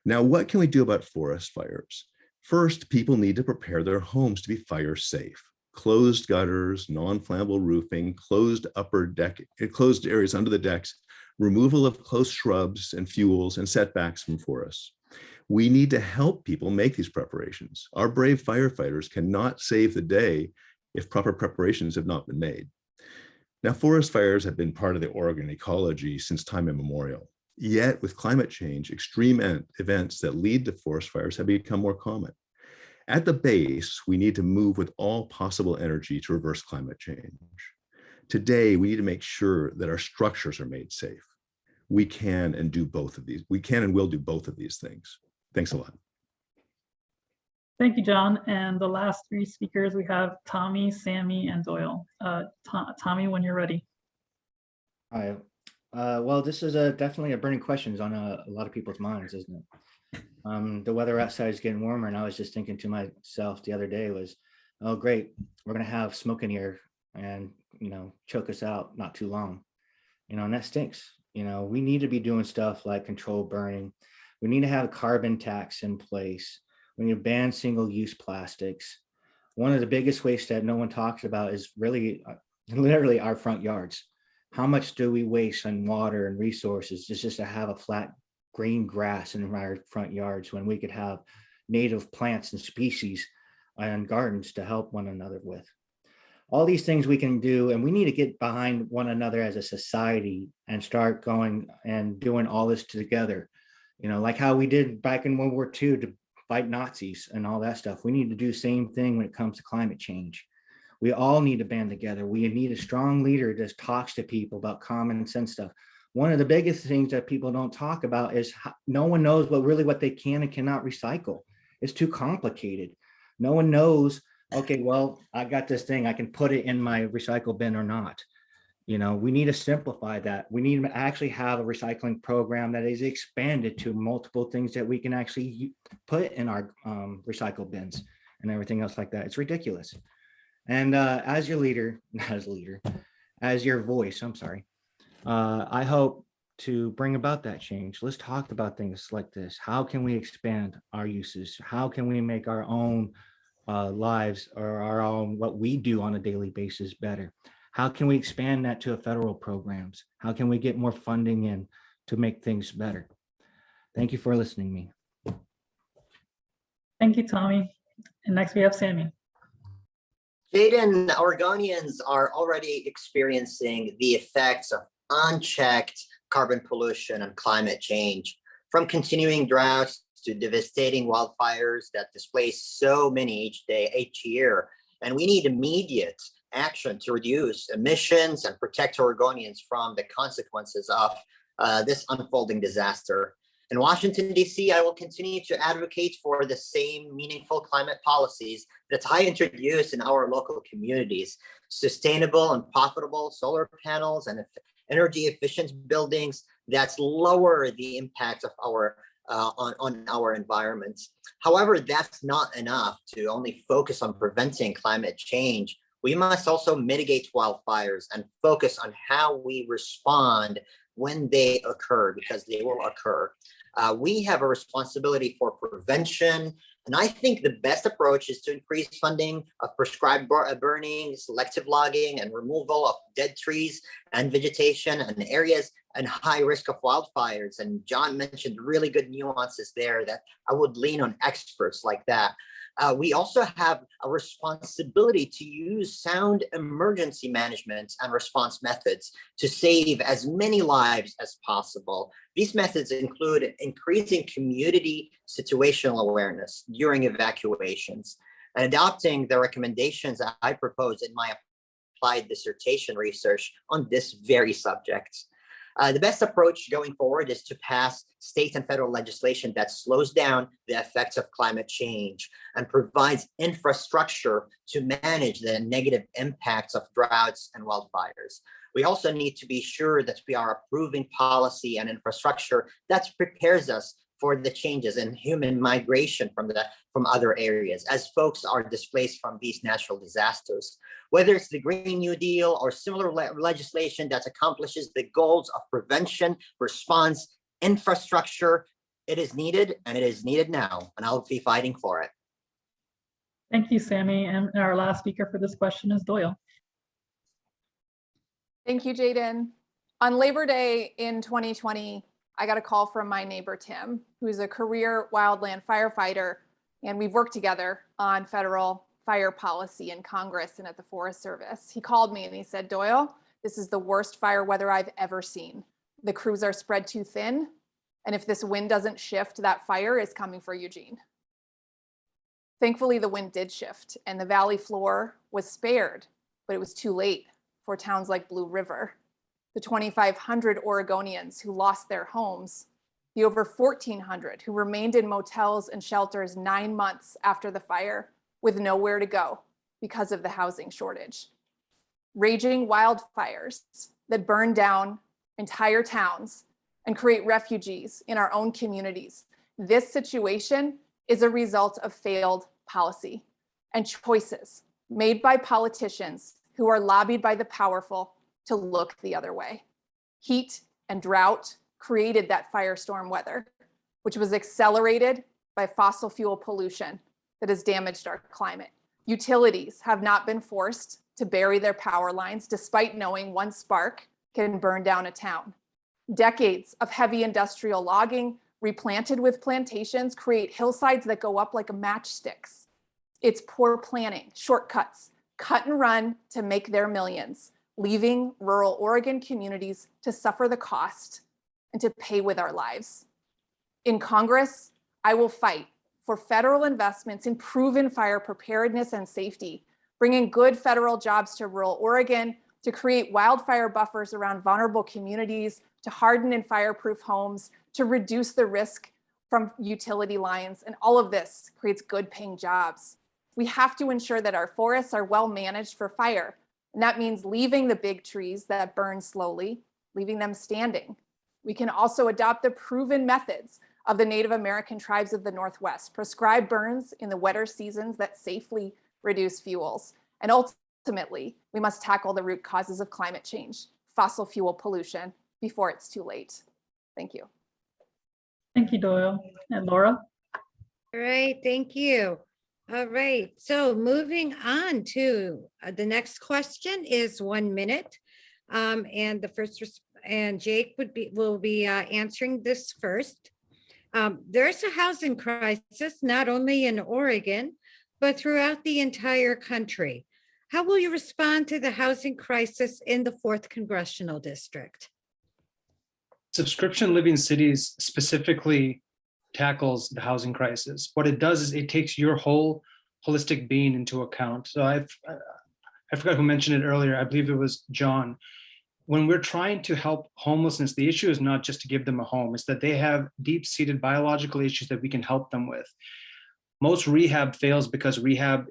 Now, what can we do about forest fires? First, people need to prepare their homes to be fire safe. Closed gutters, non-flammable roofing, closed areas under the decks, removal of close shrubs and fuels, and setbacks from forests. We need to help people make these preparations. Our brave firefighters cannot save the day if proper preparations have not been made. Now, forest fires have been part of the Oregon ecology since time immemorial. Yet with climate change, extreme events that lead to forest fires have become more common. At the base, we need to move with all possible energy to reverse climate change. Today, we need to make sure that our structures are made safe. We can and do both of these. We can and will do both of these things. Thanks a lot. Thank you, John. And the last 3 speakers, we have Tommy, Sammy, and Doyle. Tommy, when you're ready. Hi. Well, this is definitely a burning question on a lot of people's minds, isn't it? The weather outside is getting warmer, and I was just thinking to myself the other day was, oh, great, we're going to have smoke in here and, choke us out not too long, and that stinks. We need to be doing stuff like controlled burning. We need to have a carbon tax in place. We need to ban single-use plastics. One of the biggest wastes that no one talks about is really, literally our front yards. How much do we waste on water and resources just to have a flat green grass in our front yards when we could have native plants and species and gardens to help one another with? All these things we can do, and we need to get behind one another as a society and start going and doing all this together. Like how we did back in World War II to fight Nazis and all that stuff. We need to do the same thing when it comes to climate change. We all need to band together. We need a strong leader that talks to people about common sense stuff. One of the biggest things that people don't talk about is no one knows what they can and cannot recycle. It's too complicated. No one knows, okay, well, I got this thing, I can put it in my recycle bin or not. We need to simplify that. We need to actually have a recycling program that is expanded to multiple things that we can actually put in our recycle bins and everything else like that. It's ridiculous. And as your leader, as your voice, I hope to bring about that change. Let's talk about things like this. How can we expand our uses? How can we make our own lives or our own, what we do on a daily basis better? How can we expand that to federal programs? How can we get more funding in to make things better? Thank you for listening to me. Thank you, Tommy. And next we have Sammy. Jaden, Oregonians are already experiencing the effects of unchecked carbon pollution and climate change, from continuing droughts to devastating wildfires that displace so many each year. And we need immediate action to reduce emissions and protect Oregonians from the consequences of this unfolding disaster. In Washington, D.C., I will continue to advocate for the same meaningful climate policies that I introduced in our local communities: sustainable and profitable solar panels and energy efficient buildings that lower the impact of our on our environment. However, that's not enough to only focus on preventing climate change. We must also mitigate wildfires and focus on how we respond when they occur, because they will occur. We have a responsibility for prevention, and I think the best approach is to increase funding of prescribed burning, selective logging, and removal of dead trees and vegetation in areas and high risk of wildfires. And John mentioned really good nuances there that I would lean on experts like that. We also have a responsibility to use sound emergency management and response methods to save as many lives as possible. These methods include increasing community situational awareness during evacuations and adopting the recommendations that I proposed in my applied dissertation research on this very subject. The best approach going forward is to pass state and federal legislation that slows down the effects of climate change and provides infrastructure to manage the negative impacts of droughts and wildfires. We also need to be sure that we are approving policy and infrastructure that prepares us for the changes in human migration from other areas as folks are displaced from these natural disasters. Whether it's the Green New Deal or similar legislation that accomplishes the goals of prevention, response, infrastructure, it is needed, and it is needed now, and I'll be fighting for it. Thank you, Sammy. And our last speaker for this question is Doyle. Thank you, Jaden. On Labor Day in 2020, I got a call from my neighbor, Tim, who's a career wildland firefighter, and we've worked together on federal fire policy in Congress and at the Forest Service. He called me and he said, Doyle, this is the worst fire weather I've ever seen. The crews are spread too thin, and if this wind doesn't shift, that fire is coming for Eugene. Thankfully, the wind did shift and the valley floor was spared, but it was too late for towns like Blue River, the 2,500 Oregonians who lost their homes, the over 1,400 who remained in motels and shelters 9 months after the fire with nowhere to go because of the housing shortage. Raging wildfires that burn down entire towns and create refugees in our own communities. This situation is a result of failed policy and choices made by politicians who are lobbied by the powerful to look the other way. Heat and drought created that firestorm weather, which was accelerated by fossil fuel pollution that has damaged our climate. Utilities have not been forced to bury their power lines despite knowing one spark can burn down a town. Decades of heavy industrial logging replanted with plantations create hillsides that go up like matchsticks. It's poor planning, shortcuts, cut and run to make their millions, leaving rural Oregon communities to suffer the cost and to pay with our lives. In Congress, I will fight for federal investments in proven fire preparedness and safety, bringing good federal jobs to rural Oregon, to create wildfire buffers around vulnerable communities, to harden and fireproof homes, to reduce the risk from utility lines. And all of this creates good paying jobs. We have to ensure that our forests are well managed for fire. And that means leaving the big trees that burn slowly, leaving them standing. We can also adopt the proven methods of the Native American tribes of the Northwest, prescribe burns in the wetter seasons that safely reduce fuels. And ultimately, we must tackle the root causes of climate change, fossil fuel pollution, before it's too late. Thank you. Thank you, Doyle. And Laura? All right, thank you. All right, so moving on to the next question is 1 minute. And the first, and Jake will be answering this first. There's a housing crisis, not only in Oregon, but throughout the entire country. How will you respond to the housing crisis in the 4th Congressional District? Subscription Living Cities specifically tackles the housing crisis. What it does is it takes your whole holistic being into account. So I forgot who mentioned it earlier. I believe it was John. When we're trying to help homelessness, the issue is not just to give them a home, it's that they have deep-seated biological issues that we can help them with. Most rehab fails because rehab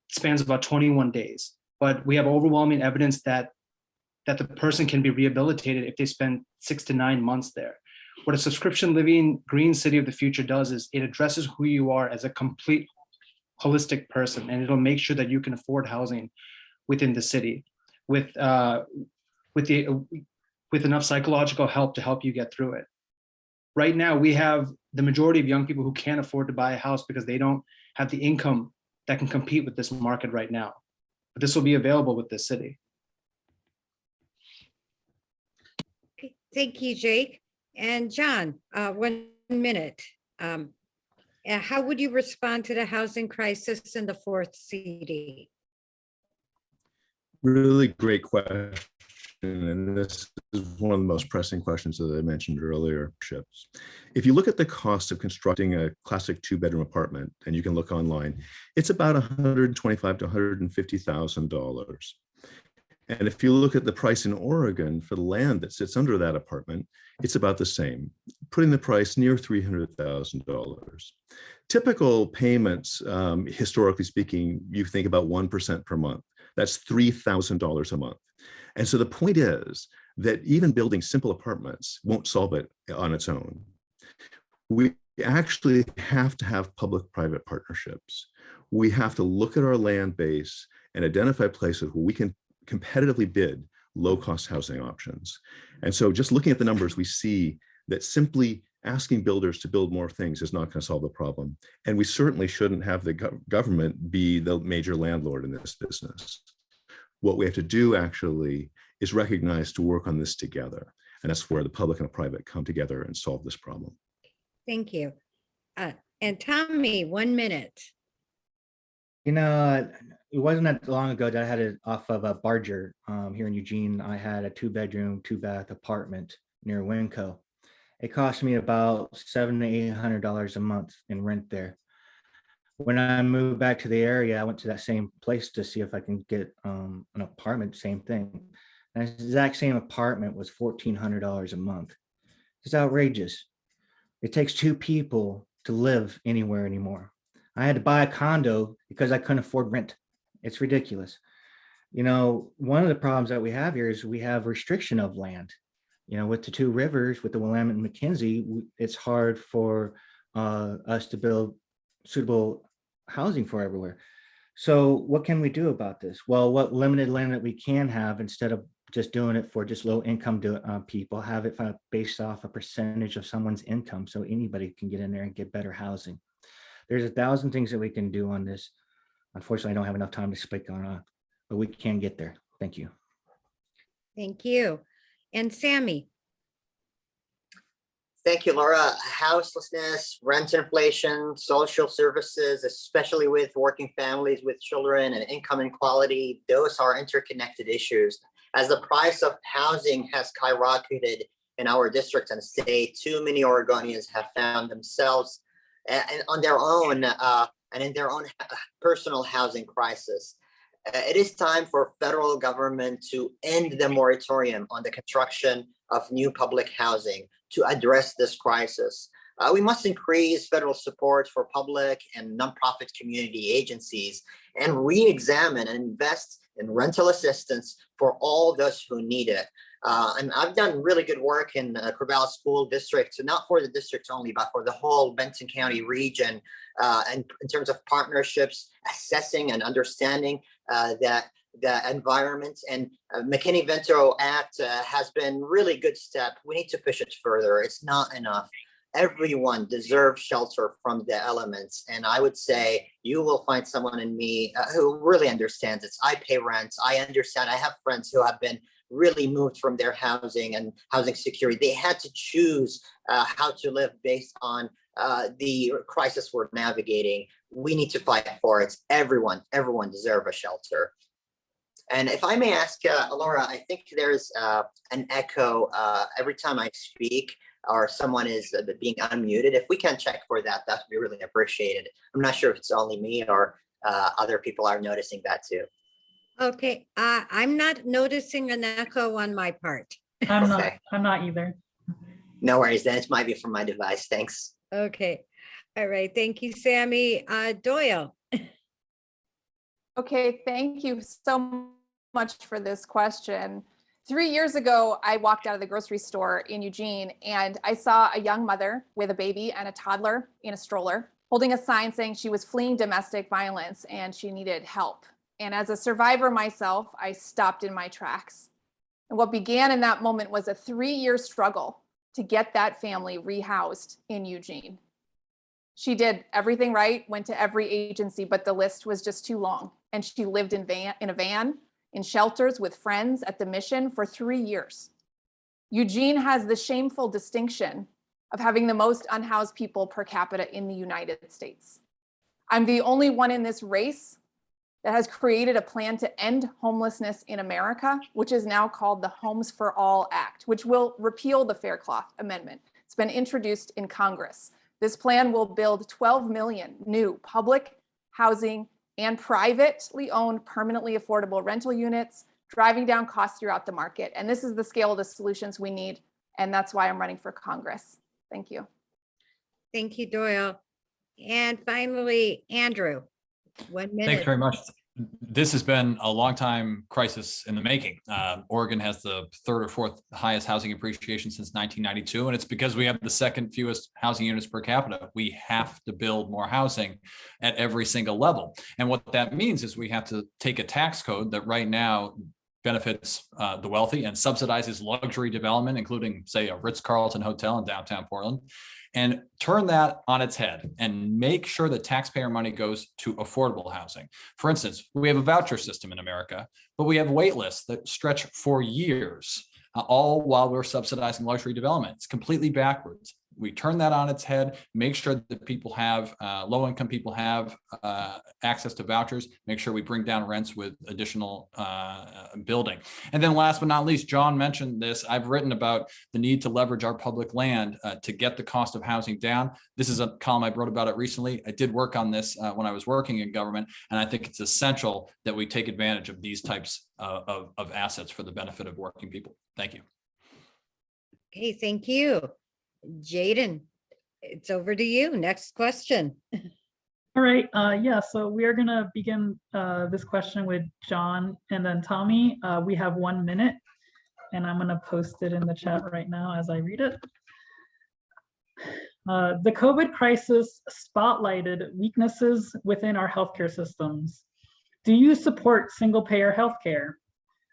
spans about 21 days, but we have overwhelming evidence that the person can be rehabilitated if they spend 6 to 9 months there. What a subscription living green city of the future does is it addresses who you are as a complete holistic person, and it'll make sure that you can afford housing within the city with enough psychological help to help you get through it. Right now, we have the majority of young people who can't afford to buy a house because they don't have the income that can compete with this market right now. But this will be available with this city. Thank you, Jake. And John, 1 minute. How would you respond to the housing crisis in the 4th CD? Really great question. And this is one of the most pressing questions that I mentioned earlier. If you look at the cost of constructing a classic 2-bedroom apartment, and you can look online, it's about $125,000 to $150,000. And if you look at the price in Oregon for the land that sits under that apartment, it's about the same, putting the price near $300,000. Typical payments, historically speaking, you think about 1% per month. That's $3,000 a month. And so the point is that even building simple apartments won't solve it on its own. We actually have to have public-private partnerships. We have to look at our land base and identify places where we can competitively bid low-cost housing options. And so just looking at the numbers, we see that simply asking builders to build more things is not going to solve the problem. And we certainly shouldn't have the government be the major landlord in this business. What we have to do actually is recognize to work on this together. And that's where the public and the private come together and solve this problem. Thank you. And Tommy, 1 minute. You know, it wasn't that long ago that I had it off of a Barger here in Eugene. I had a 2-bedroom, 2-bath apartment near Winco. It cost me about $700 to $800 a month in rent there. When I moved back to the area, I went to that same place to see if I can get an apartment, same thing. And the exact same apartment was $1,400 a month. It's outrageous. It takes 2 people to live anywhere anymore. I had to buy a condo because I couldn't afford rent. It's ridiculous. You know, one of the problems that we have here is we have restriction of land. You know, with the 2 rivers, with the Willamette and McKenzie, it's hard for us to build suitable housing for everywhere. So what can we do about this? Well, what limited land that we can have, instead of just doing it for just low income people, have it based off a percentage of someone's income so anybody can get in there and get better housing. There's 1,000 things that we can do on this. Unfortunately, I don't have enough time to speak on, but we can get there. Thank you. Thank you. And Sammy. Thank you, Laura. Houselessness, rent inflation, social services, especially with working families with children, and income inequality, those are interconnected issues. As the price of housing has skyrocketed in our district and state, too many Oregonians have found themselves on their own and in their own personal housing crisis. It is time for federal government to end the moratorium on the construction of new public housing to address this crisis. We must increase federal support for public and nonprofit community agencies and re-examine and invest in rental assistance for all those who need it. And I've done really good work in Corvallis School District, so not for the district only, but for the whole Benton County region, and in terms of partnerships, assessing and understanding the environment. And McKinney-Vento Act has been really good step. We need to push it further. It's not enough. everyone deserves shelter from the elements. And I would say you will find someone in me who really understands it. I pay rent. I understand. I have friends who have been really moved from their housing and housing security. They had to choose how to live based on the crisis we're navigating. We need to fight for it. Everyone deserves a shelter. And if I may ask, Laura, I think there's an echo every time I speak or someone is being unmuted. If we can check for that, that would be really appreciated. I'm not sure if it's only me or other people are noticing that too. Okay, I'm not noticing an echo on my part. I'm not, Okay. I'm not either. No worries, then it might be from my device. Thanks. Okay, all right, thank you, Sammy. Doyle. Okay, thank you so much for this question. 3 years ago, I walked out of the grocery store in Eugene and I saw a young mother with a baby and a toddler in a stroller holding a sign saying she was fleeing domestic violence and she needed help. And as a survivor myself, I stopped in my tracks. And what began in that moment was a 3-year struggle to get that family rehoused in Eugene. She did everything right, went to every agency, but the list was just too long. And she lived in a van, in shelters with friends at the mission for 3 years. Eugene has the shameful distinction of having the most unhoused people per capita in the United States. I'm the only one in this race that has created a plan to end homelessness in America, which is now called the Homes for All Act, which will repeal the Faircloth Amendment. It's been introduced in Congress. This plan will build 12 million new public housing and privately owned permanently affordable rental units, driving down costs throughout the market. And this is the scale of the solutions we need. And that's why I'm running for Congress. Thank you. Thank you, Doyle. And finally, Andrew, 1 minute. Thanks very much. This has been a long time crisis in the making. Oregon has the 3rd or 4th highest housing appreciation since 1992, and it's because we have the 2nd fewest housing units per capita. We have to build more housing at every single level. And what that means is we have to take a tax code that right now benefits the wealthy and subsidizes luxury development, including, say, a Ritz-Carlton hotel in downtown Portland, and turn that on its head and make sure that taxpayer money goes to affordable housing. For instance, we have a voucher system in America, but we have wait lists that stretch for years, all while we're subsidizing luxury development. It's completely backwards. We turn that on its head, make sure that people have, low-income people have access to vouchers, make sure we bring down rents with additional building. And then last but not least, John mentioned this, I've written about the need to leverage our public land to get the cost of housing down. This is a column I wrote about it recently. I did work on this when I was working in government, and I think it's essential that we take advantage of these types of assets for the benefit of working people. Thank you. Okay, thank you. Jaden, it's over to you. Next question. All right, yeah, so we are gonna begin this question with John and then Tommy. We have 1 minute and I'm gonna post it in the chat right now as I read it. The COVID crisis spotlighted weaknesses within our healthcare systems. Do you support single-payer healthcare?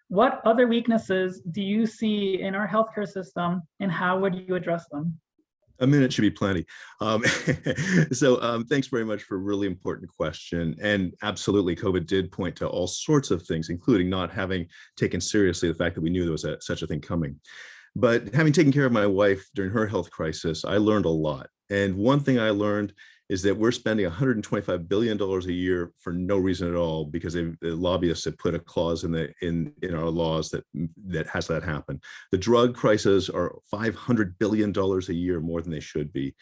What other weaknesses do you see in our healthcare system and how would you address them? A minute should be plenty. Thanks very much for a really important question. And absolutely, COVID did point to all sorts of things, including not having taken seriously the fact that we knew there was such a thing coming. But having taken care of my wife during her health crisis, I learned a lot. And one thing I learned is that we're spending $125 billion a year for no reason at all because the lobbyists have put a clause in our laws that has that happen. The drug prices are $500 billion a year more than they should be.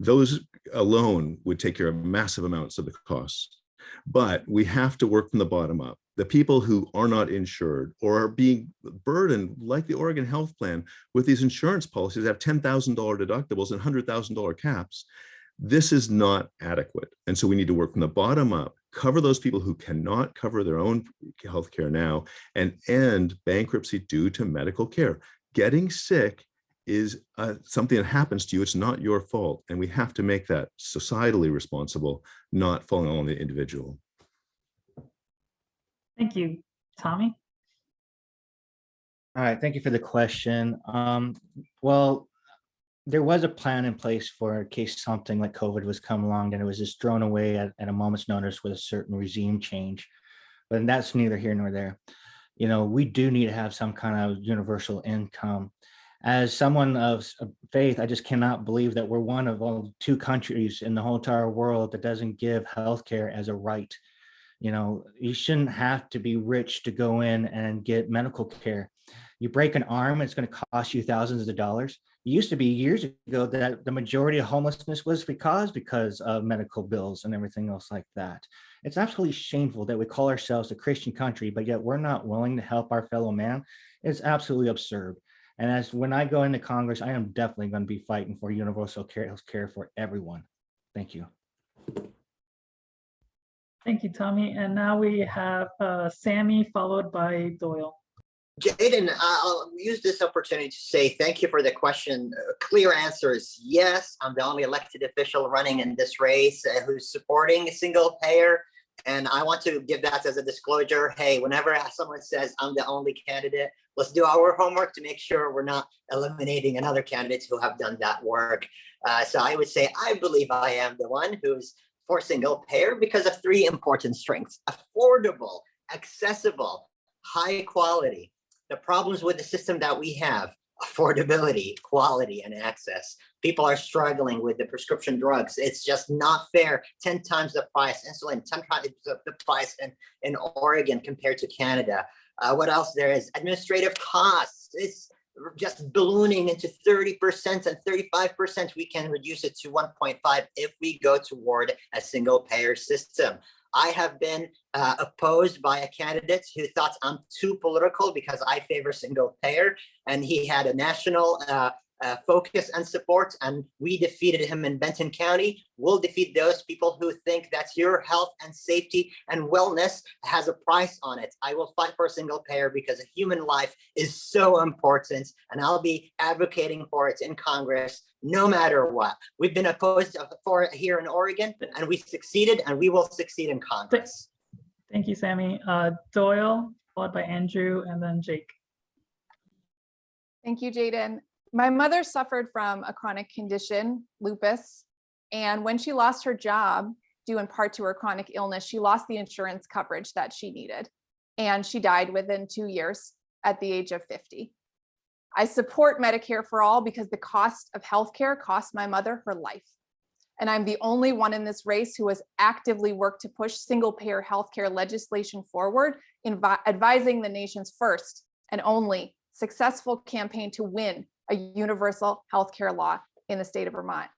Those alone would take care of massive amounts of the costs. But we have to work from the bottom up. The people who are not insured or are being burdened, like the Oregon Health Plan, with these insurance policies that have $10,000 deductibles and $100,000 caps, this is not adequate. And so we need to work from the bottom up, cover those people who cannot cover their own health care now, and end bankruptcy due to medical care. Getting sick is something that happens to you. It's not your fault. And we have to make that societally responsible, not falling on the individual. Thank you. Tommy? All right, thank you for the question. Well, there was a plan in place for in case something like COVID was come along, and it was just thrown away at a moment's notice with a certain regime change. But that's neither here nor there. We do need to have some kind of universal income. As someone of faith, I just cannot believe that we're one of only 2 countries in the whole entire world that doesn't give healthcare as a right. You shouldn't have to be rich to go in and get medical care. You break an arm, it's going to cost you thousands of dollars. It used to be years ago that the majority of homelessness was because of medical bills and everything else like that. It's absolutely shameful that we call ourselves a Christian country, but yet we're not willing to help our fellow man. It's absolutely absurd. And as when I go into Congress, I am definitely going to be fighting for universal health care for everyone. Thank you. Thank you, Tommy. And now we have Sammy followed by Doyle. Jaden, I'll use this opportunity to say thank you for the question. Clear answer is yes. I'm the only elected official running in this race who's supporting a single payer. And I want to give that as a disclosure. Hey, whenever someone says I'm the only candidate, let's do our homework to make sure we're not eliminating another candidates who have done that work. So I would say I believe I am the one who's for single payer because of 3 important strengths: affordable, accessible, high quality. The problems with the system that we have: affordability, quality, and access. People are struggling with the prescription drugs. It's just not fair. 10 times the price, insulin, 10 times the price in Oregon compared to Canada. What else there is? Administrative costs. It's just ballooning into 30% and 35%. We can reduce it to 1.5 if we go toward a single payer system. I have been opposed by a candidate who thought I'm too political because I favor single payer, and he had a national focus and support, and we defeated him in Benton County. We'll defeat those people who think that your health and safety and wellness has a price on it. I will fight for a single payer because a human life is so important, and I'll be advocating for it in Congress no matter what. We've been opposed for it here in Oregon, and we succeeded, and we will succeed in Congress. Thank you, Sammy. Doyle, followed by Andrew, and then Jake. Thank you, Jaden. My mother suffered from a chronic condition, lupus, and when she lost her job, due in part to her chronic illness, she lost the insurance coverage that she needed, and she died within 2 years at the age of 50. I support Medicare for all because the cost of healthcare cost my mother her life. And I'm the only one in this race who has actively worked to push single-payer healthcare legislation forward, advising the nation's first and only successful campaign to win a universal healthcare law in the state of Vermont.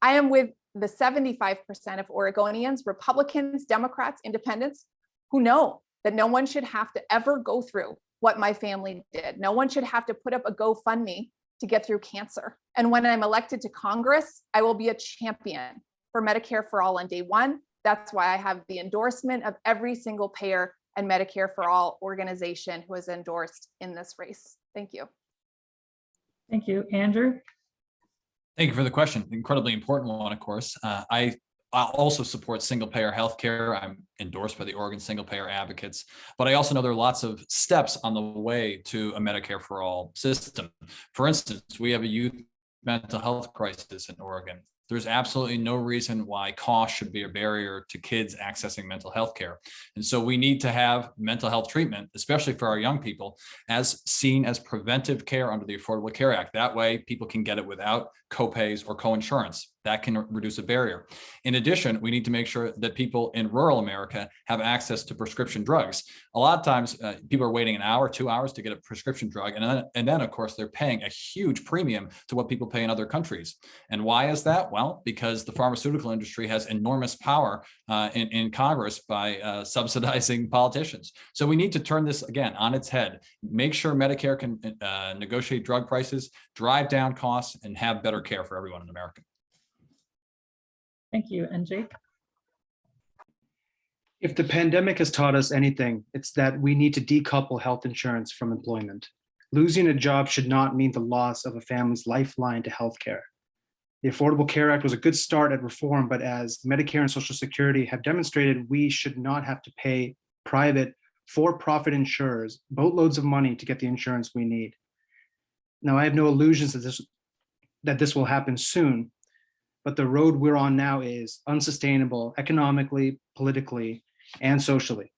I am with the 75% of Oregonians, Republicans, Democrats, Independents, who know that no one should have to ever go through what my family did. No one should have to put up a GoFundMe to get through cancer. And when I'm elected to Congress, I will be a champion for Medicare for all on day one. That's why I have the endorsement of every single payer and Medicare for all organization who is endorsed in this race. Thank you. Thank you, Andrew. Thank you for the question. Incredibly important one, of course. I also support single payer healthcare. I'm endorsed by the Oregon Single Payer Advocates, but I also know there are lots of steps on the way to a Medicare for all system. For instance, we have a youth mental health crisis in Oregon. There's absolutely no reason why cost should be a barrier to kids accessing mental health care. And so we need to have mental health treatment, especially for our young people, as seen as preventive care under the Affordable Care Act. That way people can get it without copays or co-insurance. That can reduce a barrier. In addition, we need to make sure that people in rural America have access to prescription drugs. A lot of times people are waiting an hour, 2 hours to get a prescription drug. And then of course, they're paying a huge premium to what people pay in other countries. And why is that? Well, because the pharmaceutical industry has enormous power in Congress by subsidizing politicians. So we need to turn this again on its head, make sure Medicare can negotiate drug prices, drive down costs, and have better care for everyone in America. Thank you. And Jake? If the pandemic has taught us anything, it's that we need to decouple health insurance from employment. Losing a job should not mean the loss of a family's lifeline to healthcare. The Affordable Care Act was a good start at reform, but as Medicare and Social Security have demonstrated, we should not have to pay private for-profit insurers boatloads of money to get the insurance we need. Now, I have no illusions that that this will happen soon, but the road we're on now is unsustainable economically, politically, and socially.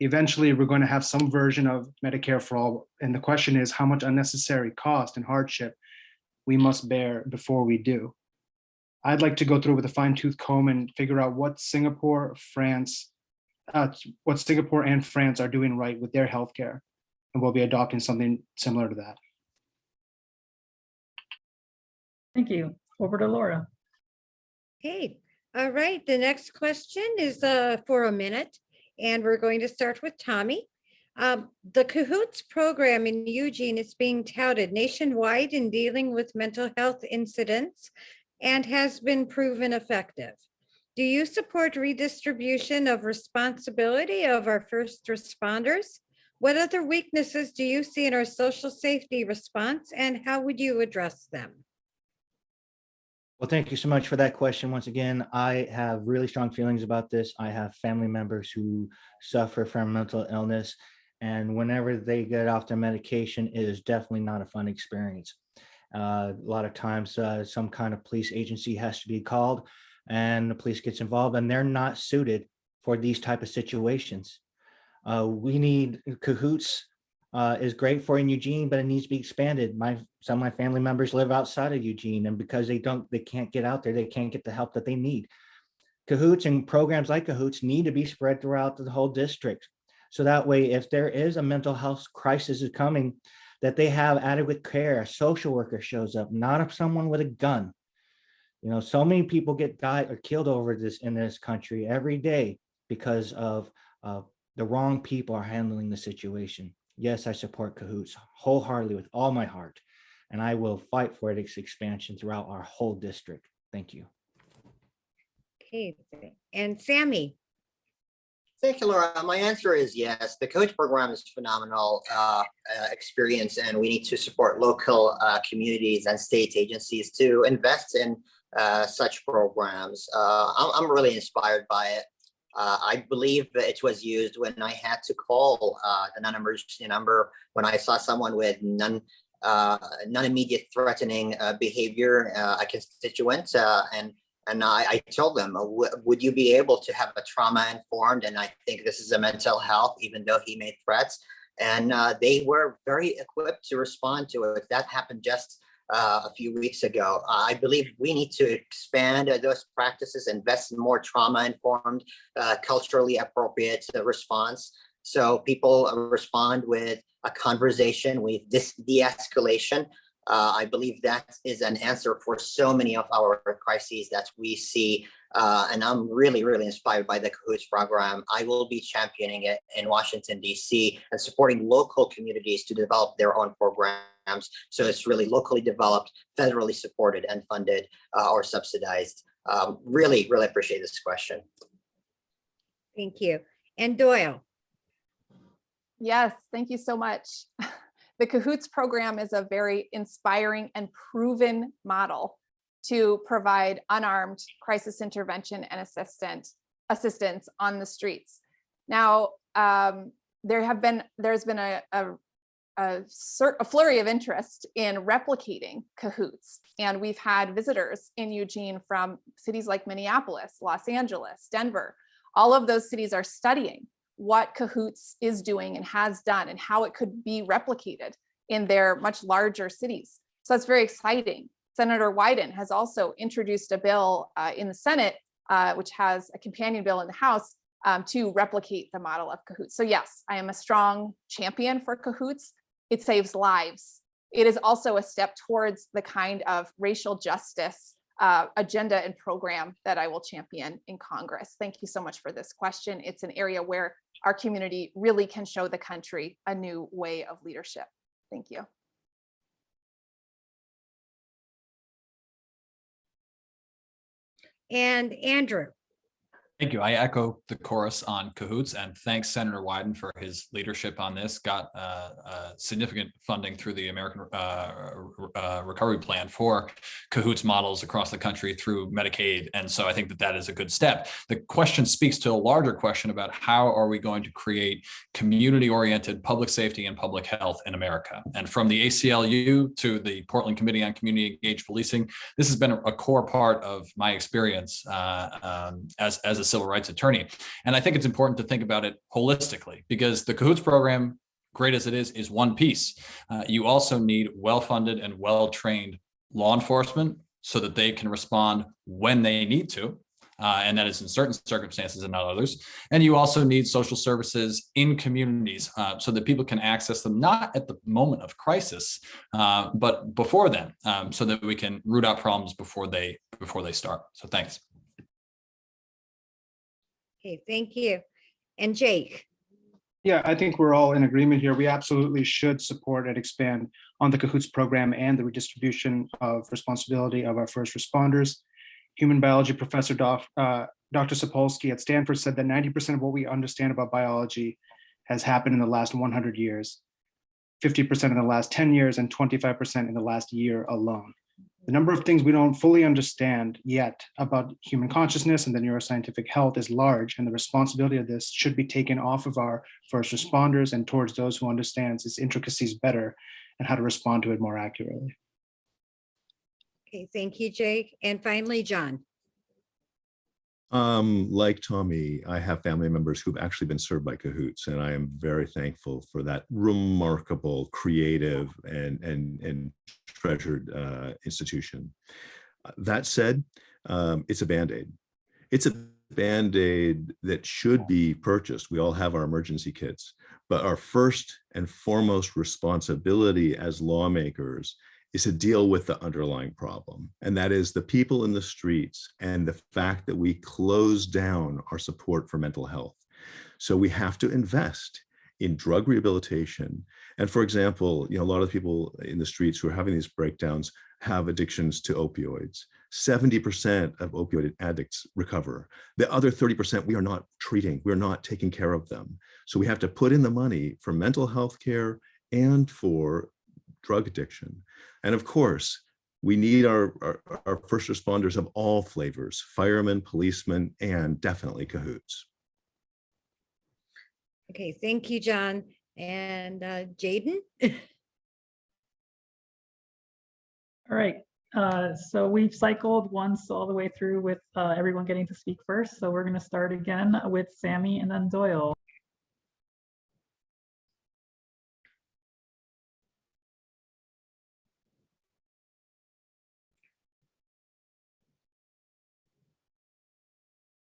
Eventually, we're going to have some version of Medicare for all, and the question is how much unnecessary cost and hardship we must bear before we do. I'd like to go through with a fine-tooth comb and figure out what Singapore and France are doing right with their healthcare, and we'll be adopting something similar to that. Thank you. Over to Laura. Okay, all right. The next question is for a minute, and we're going to start with Tommy. The Cahoots program in Eugene is being touted nationwide in dealing with mental health incidents and has been proven effective. Do you support redistribution of responsibility of our first responders? What other weaknesses do you see in our social safety response, and how would you address them? Well, thank you so much for that question. Once again, I have really strong feelings about this. I have family members who suffer from mental illness, and whenever they get off their medication, it is definitely not a fun experience. A lot of times, some kind of police agency has to be called, and the police gets involved, and they're not suited for these type of situations. We need Cahoots. Is great for in Eugene, but it needs to be expanded. Some of my family members live outside of Eugene, and because they can't get out there, they can't get the help that they need. Cahoots and programs like Cahoots need to be spread throughout the whole district. So that way, if there is a mental health crisis is coming, that they have adequate care. A social worker shows up, not someone with a gun. You know, so many people get died or killed over this in this country every day because of the wrong people are handling the situation. Yes, I support Cahoots wholeheartedly with all my heart, and I will fight for its expansion throughout our whole district. Thank you. Okay, and Sammy. Thank you, Laura. My answer is yes. The coach program is phenomenal experience, and we need to support local communities and state agencies to invest in such programs. I'm really inspired by it. I believe it was used when I had to call the non-emergency number when I saw someone with non-immediate threatening behavior, a constituent, and I told them, would you be able to have a trauma informed? And I think this is a mental health, even though he made threats. And they were very equipped to respond to it. That happened just a few weeks ago. I believe we need to expand those practices, invest in more trauma-informed, culturally appropriate response. So people respond with a conversation, with this de-escalation. I believe that is an answer for so many of our crises that we see. And I'm really, really inspired by the Cahoots program. I will be championing it in Washington, D.C. and supporting local communities to develop their own programs. So it's really locally developed, federally supported and funded or subsidized. Really, really appreciate this question. Thank you. And Doyle. Yes, thank you so much. The Cahoots program is a very inspiring and proven model to provide unarmed crisis intervention and assistance on the streets. Now, there's been a flurry of interest in replicating Cahoots, and we've had visitors in Eugene from cities like Minneapolis, Los Angeles, Denver. All of those cities are studying what Cahoots is doing and has done and how it could be replicated in their much larger cities. So that's very exciting. Senator Wyden has also introduced a bill in the Senate, which has a companion bill in the House to replicate the model of Cahoots. So yes, I am a strong champion for Cahoots. It saves lives. It is also a step towards the kind of racial justice agenda and program that I will champion in Congress. Thank you so much for this question. It's an area where our community really can show the country a new way of leadership. Thank you. And Andrew. Thank you. I echo the chorus on cahoots, and thanks Senator Wyden for his leadership on this. Got significant funding through the American Recovery Plan for cahoots models across the country through Medicaid. And so I think that that is a good step. The question speaks to a larger question about how are we going to create community-oriented public safety and public health in America. And from the ACLU to the Portland Committee on Community Engaged Policing, this has been a core part of my experience as a civil rights attorney. And I think it's important to think about it holistically, because the cahoots program, great as it is one piece. You also need well-funded and well-trained law enforcement so that they can respond when they need to. And that is in certain circumstances and not others. And you also need social services in communities so that people can access them, not at the moment of crisis, but before then, so that we can root out problems before they start. So thanks. Okay, thank you. And Jake? Yeah, I think we're all in agreement here. We absolutely should support and expand on the cahoots program and the redistribution of responsibility of our first responders. Human biology professor Dr. Sapolsky at Stanford said that 90% of what we understand about biology has happened in the last 100 years, 50% in the last 10 years, and 25% in the last year alone. The number of things we don't fully understand yet about human consciousness and the neuroscientific health is large, and the responsibility of this should be taken off of our first responders and towards those who understand its intricacies better and how to respond to it more accurately. Okay, thank you, Jake. And finally, John. Like Tommy, I have family members who've actually been served by cahoots, and I am very thankful for that remarkable, creative, and treasured institution. That said, it's a Band-Aid. It's a Band-Aid that should be purchased. We all have our emergency kits, but our first and foremost responsibility as lawmakers is to deal with the underlying problem. And that is the people in the streets and the fact that we close down our support for mental health. So we have to invest in drug rehabilitation. And for example, a lot of people in the streets who are having these breakdowns have addictions to opioids. 70% of opioid addicts recover. The other 30% we are not treating, we're not taking care of them. So we have to put in the money for mental health care and for drug addiction. And of course, we need our first responders of all flavors, firemen, policemen, and definitely cahoots. Okay, thank you, John. And Jaden? All right, so we've cycled once all the way through with everyone getting to speak first. So we're going to start again with Sammy and then Doyle.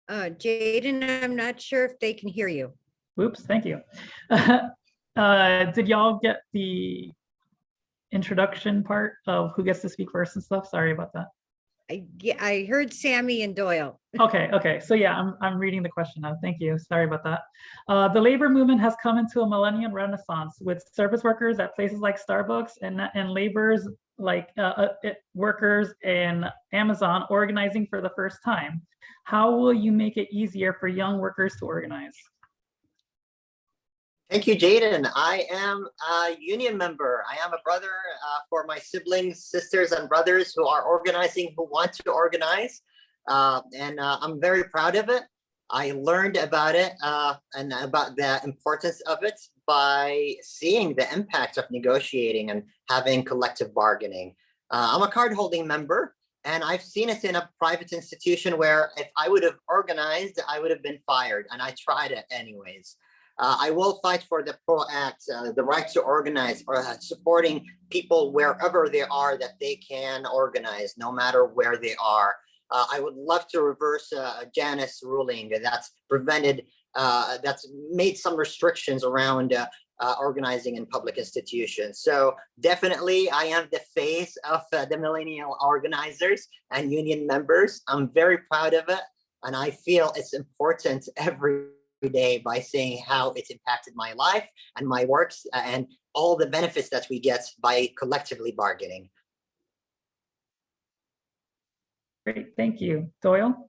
Jaden, I'm not sure if they can hear you. Oops, thank you. Did y'all get the introduction part of who gets to speak first and stuff? Sorry about that. I heard Sammy and Doyle. Okay. So yeah, I'm reading the question now. Thank you. Sorry about that. The labor movement has come into a millennium renaissance with service workers at places like Starbucks and laborers like workers in Amazon organizing for the first time. How will you make it easier for young workers to organize? Thank you, Jaden. I am a union member. I am a brother for my siblings, sisters, and brothers who are organizing, who want to organize. And I'm very proud of it. I learned about it and about the importance of it by seeing the impact of negotiating and having collective bargaining. I'm a card-holding member, and I've seen it in a private institution where if I would have organized, I would have been fired, and I tried it anyways. I will fight for the PRO Act, the right to organize, or supporting people wherever they are that they can organize, no matter where they are. I would love to reverse Janus ruling that's prevented, that's made some restrictions around organizing in public institutions. So definitely I am the face of the millennial organizers and union members. I'm very proud of it. And I feel it's important every day by saying how it's impacted my life and my works and all the benefits that we get by collectively bargaining. Great, thank you. Doyle?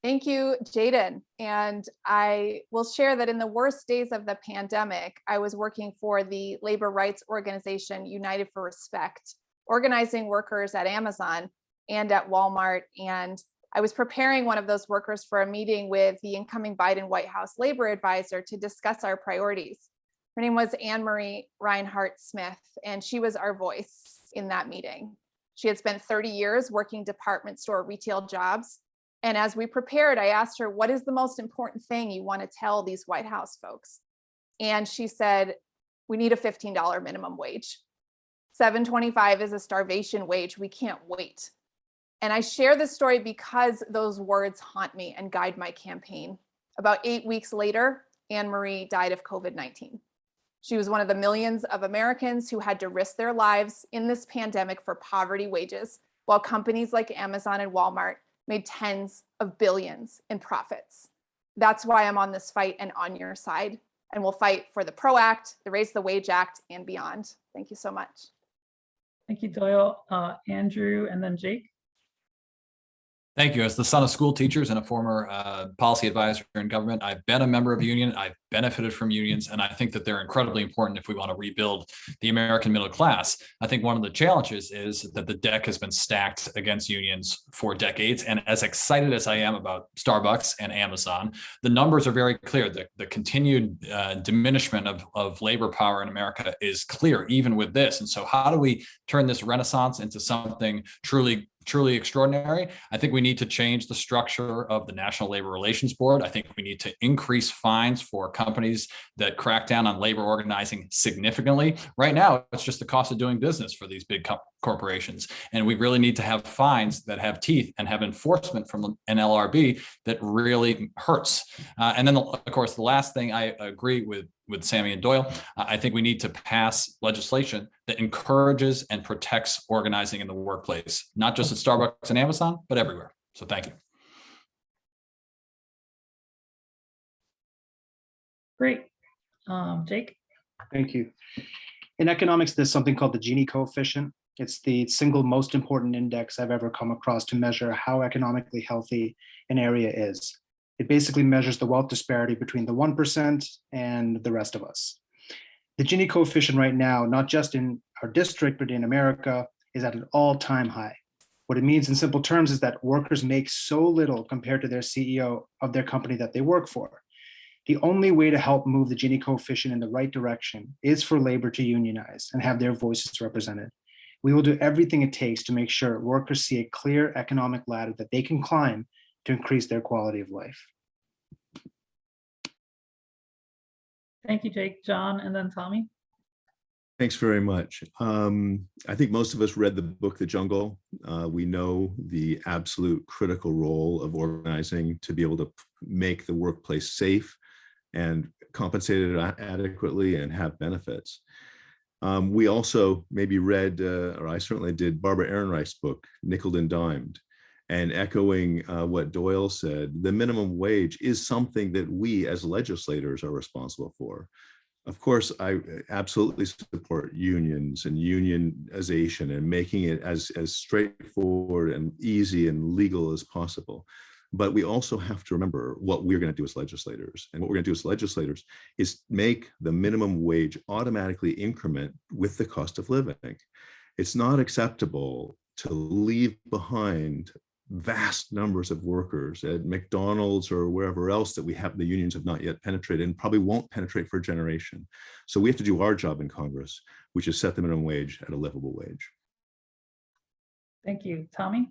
Thank you, Jaden. And I will share that in the worst days of the pandemic, I was working for the labor rights organization United for Respect, organizing workers at Amazon and at Walmart. And I was preparing one of those workers for a meeting with the incoming Biden White House labor advisor to discuss our priorities. Her name was Anne Marie Reinhardt Smith, and she was our voice in that meeting. She had spent 30 years working department store retail jobs. And as we prepared, I asked her, what is the most important thing you want to tell these White House folks? And she said, we need a $15 minimum wage. $7.25 is a starvation wage. We can't wait. And I share this story because those words haunt me and guide my campaign. About 8 weeks later, Anne Marie died of COVID-19. She was one of the millions of Americans who had to risk their lives in this pandemic for poverty wages, while companies like Amazon and Walmart made tens of billions in profits. That's why I'm on this fight and on your side. And we'll fight for the PRO Act, the Raise the Wage Act, and beyond. Thank you so much. Thank you, Doyle. Andrew, and then Jake. Thank you. As the son of school teachers and a former policy advisor in government, I've been a member of a union. I've benefited from unions, and I think that they're incredibly important if we want to rebuild the American middle class. I think one of the challenges is that the deck has been stacked against unions for decades. And as excited as I am about Starbucks and Amazon, the numbers are very clear. The continued diminishment of labor power in America is clear, even with this. And so how do we turn this renaissance into something truly extraordinary? I think we need to change the structure of the National Labor Relations Board. I think we need to increase fines for companies that crack down on labor organizing significantly. Right now, it's just the cost of doing business for these big corporations. And we really need to have fines that have teeth and have enforcement from an NLRB that really hurts. And then, of course, the last thing, I agree with Sammy and Doyle. I think we need to pass legislation that encourages and protects organizing in the workplace, not just at Starbucks and Amazon, but everywhere. So thank you. Great. Jake? Thank you. In economics, there's something called the Gini coefficient. It's the single most important index I've ever come across to measure how economically healthy an area is. It basically measures the wealth disparity between the 1% and the rest of us. The Gini coefficient right now, not just in our district, but in America, is at an all-time high. What it means in simple terms is that workers make so little compared to their CEO of their company that they work for. The only way to help move the Gini coefficient in the right direction is for labor to unionize and have their voices represented. We will do everything it takes to make sure workers see a clear economic ladder that they can climb to increase their quality of life. Thank you, Jake. John, and then Tommy. Thanks very much. I think most of us read the book, The Jungle. We know the absolute critical role of organizing to be able to make the workplace safe and compensated adequately and have benefits. We also maybe read, or I certainly did, Barbara Ehrenreich's book, Nickeled and Dimed. And echoing what Doyle said, the minimum wage is something that we as legislators are responsible for. Of course, I absolutely support unions and unionization and making it as straightforward and easy and legal as possible. But we also have to remember what we're going to do as legislators. And what we're going to do as legislators is make the minimum wage automatically increment with the cost of living. It's not acceptable to leave behind vast numbers of workers at McDonald's or wherever else that the unions have not yet penetrated and probably won't penetrate for a generation. So we have to do our job in Congress, which is set the minimum wage at a livable wage. Thank you. Tommy?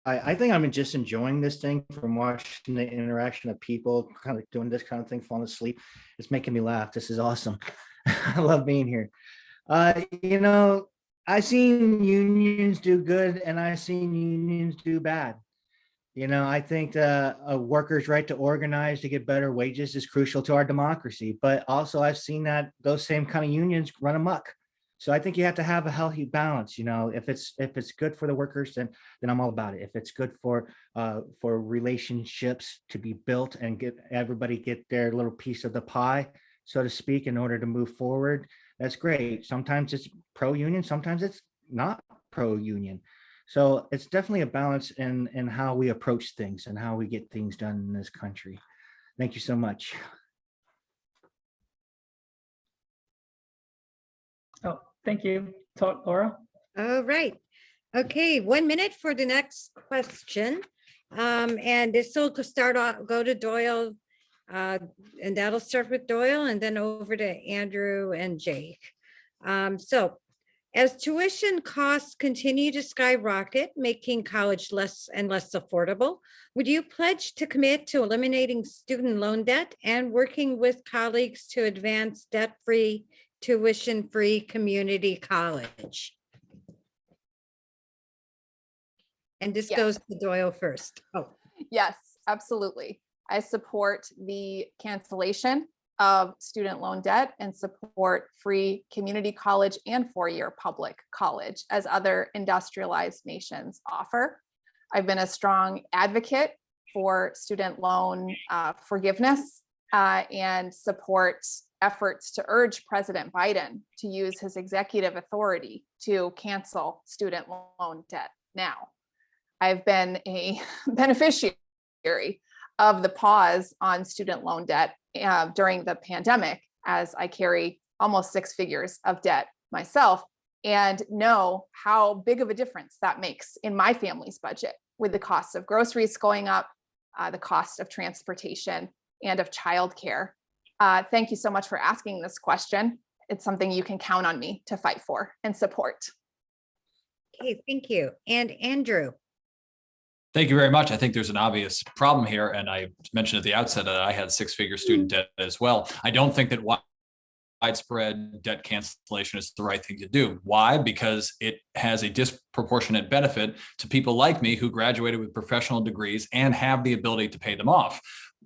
I think I'm just enjoying this thing from watching the interaction of people kind of doing this kind of thing, falling asleep. It's making me laugh. This is awesome. I love being here. I've seen unions do good and I've seen unions do bad. I think a worker's right to organize to get better wages is crucial to our democracy, but also I've seen that those same kind of unions run amok. So I think you have to have a healthy balance. If it's good for the workers, then I'm all about it. If it's good for relationships to be built and everybody get their little piece of the pie, so to speak, in order to move forward, that's great. Sometimes it's pro-union, sometimes it's not pro-union. So it's definitely a balance in how we approach things and how we get things done in this country. Thank you so much. Oh, thank you. Talk, Laura. All right. Okay, 1 minute for the next question. And this will start off, go to Doyle. And that'll start with Doyle and then over to Andrew and Jake. So as tuition costs continue to skyrocket, making college less and less affordable, would you pledge to commit to eliminating student loan debt and working with colleagues to advance debt-free, tuition-free community college? And this Yes. goes to Doyle first. Oh, Yes, absolutely. I support the cancellation of student loan debt and support free community college and four-year public college as other industrialized nations offer. I've been a strong advocate for student loan forgiveness and support efforts to urge President Biden to use his executive authority to cancel student loan debt now. I've been a beneficiary of the pause on student loan debt during the pandemic, as I carry almost 6 figures of debt myself and know how big of a difference that makes in my family's budget with the cost of groceries going up, the cost of transportation and of childcare. Thank you so much for asking this question. It's something you can count on me to fight for and support. okay, thank you. And Andrew. Thank you very much. I think there's an obvious problem here, and I mentioned at the outset that I had 6-figure student debt as well. I don't think that widespread debt cancellation is the right thing to do. Why? Because it has a disproportionate benefit to people like me who graduated with professional degrees and have the ability to pay them off.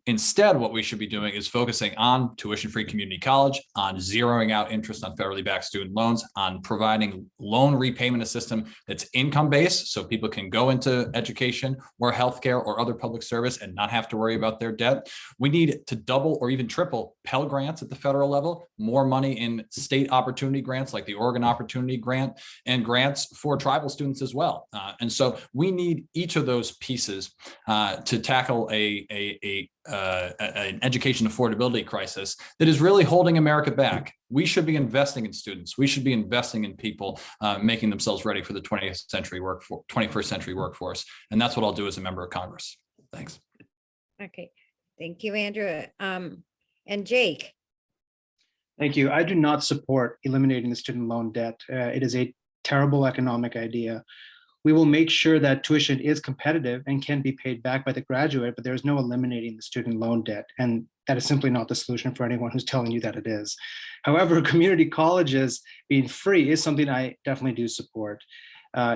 Instead, what we should be doing is focusing on tuition-free community college, on zeroing out interest on federally backed student loans, on providing loan repayment assistance that's income-based so people can go into education or healthcare or other public service and not have to worry about their debt. We need to double or even triple Pell Grants at the federal level, more money in state opportunity grants like the Oregon Opportunity Grant, and grants for tribal students as well. And so we need each of those pieces to tackle an education affordability crisis that is really holding America back. We should be investing in students. We should be investing in people making themselves ready for the 21st century workforce. And that's what I'll do as a member of Congress. Thanks. Okay, thank you, Andrew. And Jake. Thank you. I do not support eliminating the student loan debt. It is a terrible economic idea. We will make sure that tuition is competitive and can be paid back by the graduate, but there is no eliminating the student loan debt. And that is simply not the solution for anyone who's telling you that it is. However, community colleges being free is something I definitely do support.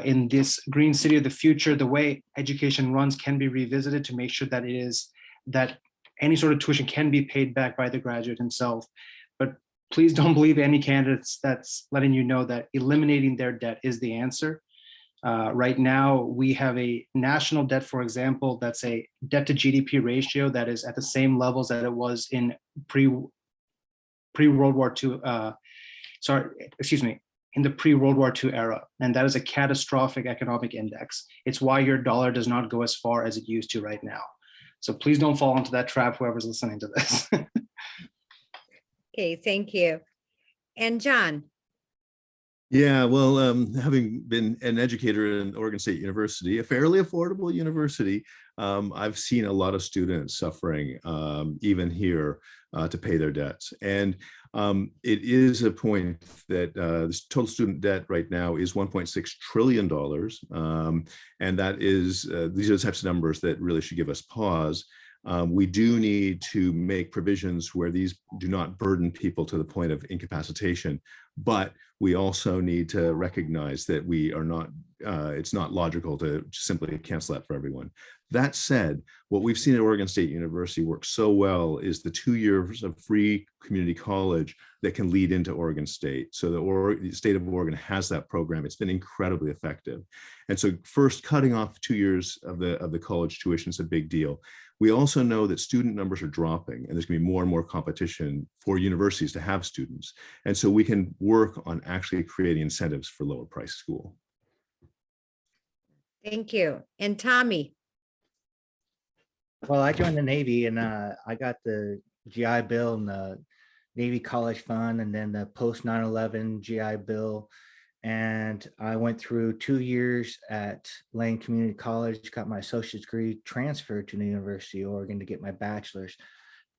In this green city of the future, the way education runs can be revisited to make sure that any sort of tuition can be paid back by the graduate himself. But please don't believe any candidates that's letting you know that eliminating their debt is the answer. Right now, we have a national debt, for example, that's a debt to GDP ratio that is at the same levels that it was in pre-World War II, in the pre-World War II era. And that is a catastrophic economic index. It's why your dollar does not go as far as it used to right now. So please don't fall into that trap, whoever's listening to this. Okay, thank you. And John. Yeah, well, having been an educator in Oregon State University, a fairly affordable university, I've seen a lot of students suffering, even here, to pay their debts. And it is a point that this total student debt right now is $1.6 trillion. And that is, these are the types of numbers that really should give us pause. We do need to make provisions where these do not burden people to the point of incapacitation, but we also need to recognize that we are not, it's not logical to simply cancel that for everyone. That said, what we've seen at Oregon State University work so well is the 2 years of free community college that can lead into Oregon State. So the state of Oregon has that program. It's been incredibly effective. And so first, cutting off 2 years of the college tuition is a big deal. We also know that student numbers are dropping and there's going to be more and more competition for universities to have students. And so we can work on actually creating incentives for lower price school. Thank you. And Tommy? Well, I joined the Navy and I got the GI Bill and the Navy College Fund and then the post 9/11 GI Bill. And I went through 2 years at Lane Community College, got my associate's degree, transferred to the University of Oregon to get my bachelor's,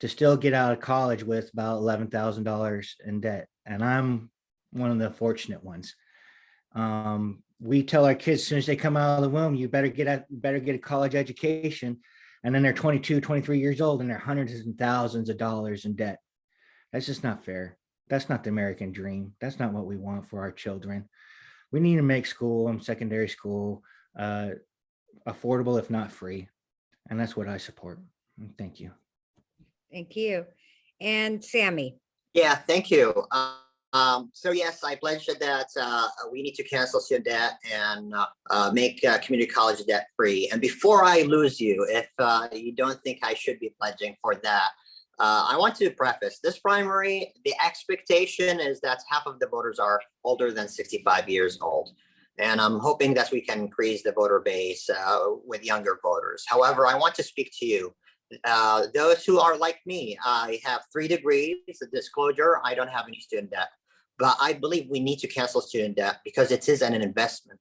to still get out of college with about $11,000 in debt. And I'm one of the fortunate ones. We tell our kids as soon as they come out of the womb, you better get a college education. And then they're 22, 23 years old and they're hundreds and thousands of dollars in debt. That's just not fair. That's not the American dream. That's not what we want for our children. We need to make school and secondary school affordable, if not free. And that's what I support. Thank you. Thank you. And Sammy? Yeah, thank you. So yes, I pledged that we need to cancel student debt and make community college debt free. And before I lose you, if you don't think I should be pledging for that, I want to preface this primary. The expectation is that half of the voters are older than 65 years old. And I'm hoping that we can increase the voter base with younger voters. However, I want to speak to you. Those who are like me, I have 3 degrees, a disclosure, I don't have any student debt. But I believe we need to cancel student debt because it is an investment.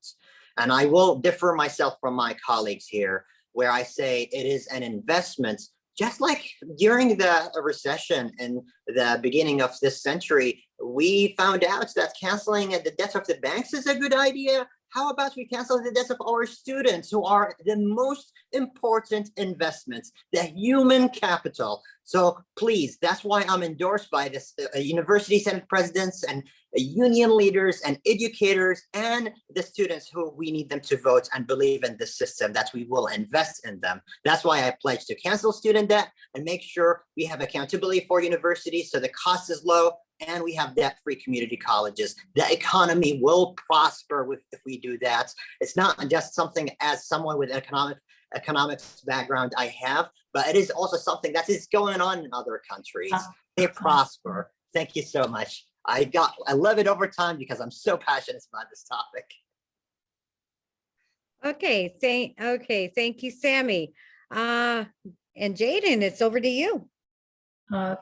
And I will differ myself from my colleagues here, where I say it is an investment. Just like during the recession in the beginning of this century, we found out that canceling the debt of the banks is a good idea. How about we cancel the debts of our students, who are the most important investments, the human capital? So please, that's why I'm endorsed by this university senate presidents and union leaders and educators and the students who we need them to vote and believe in the system, that we will invest in them. That's why I pledge to cancel student debt and make sure we have accountability for universities so the cost is low and we have debt-free community colleges. The economy will prosper if we do that. It's not just something as someone with economics background I have, but it is also something that is going on in other countries. They prosper. Thank you so much. I love it over time because I'm so passionate about this topic. Okay, thank you, Sammy. And Jaden, it's over to you.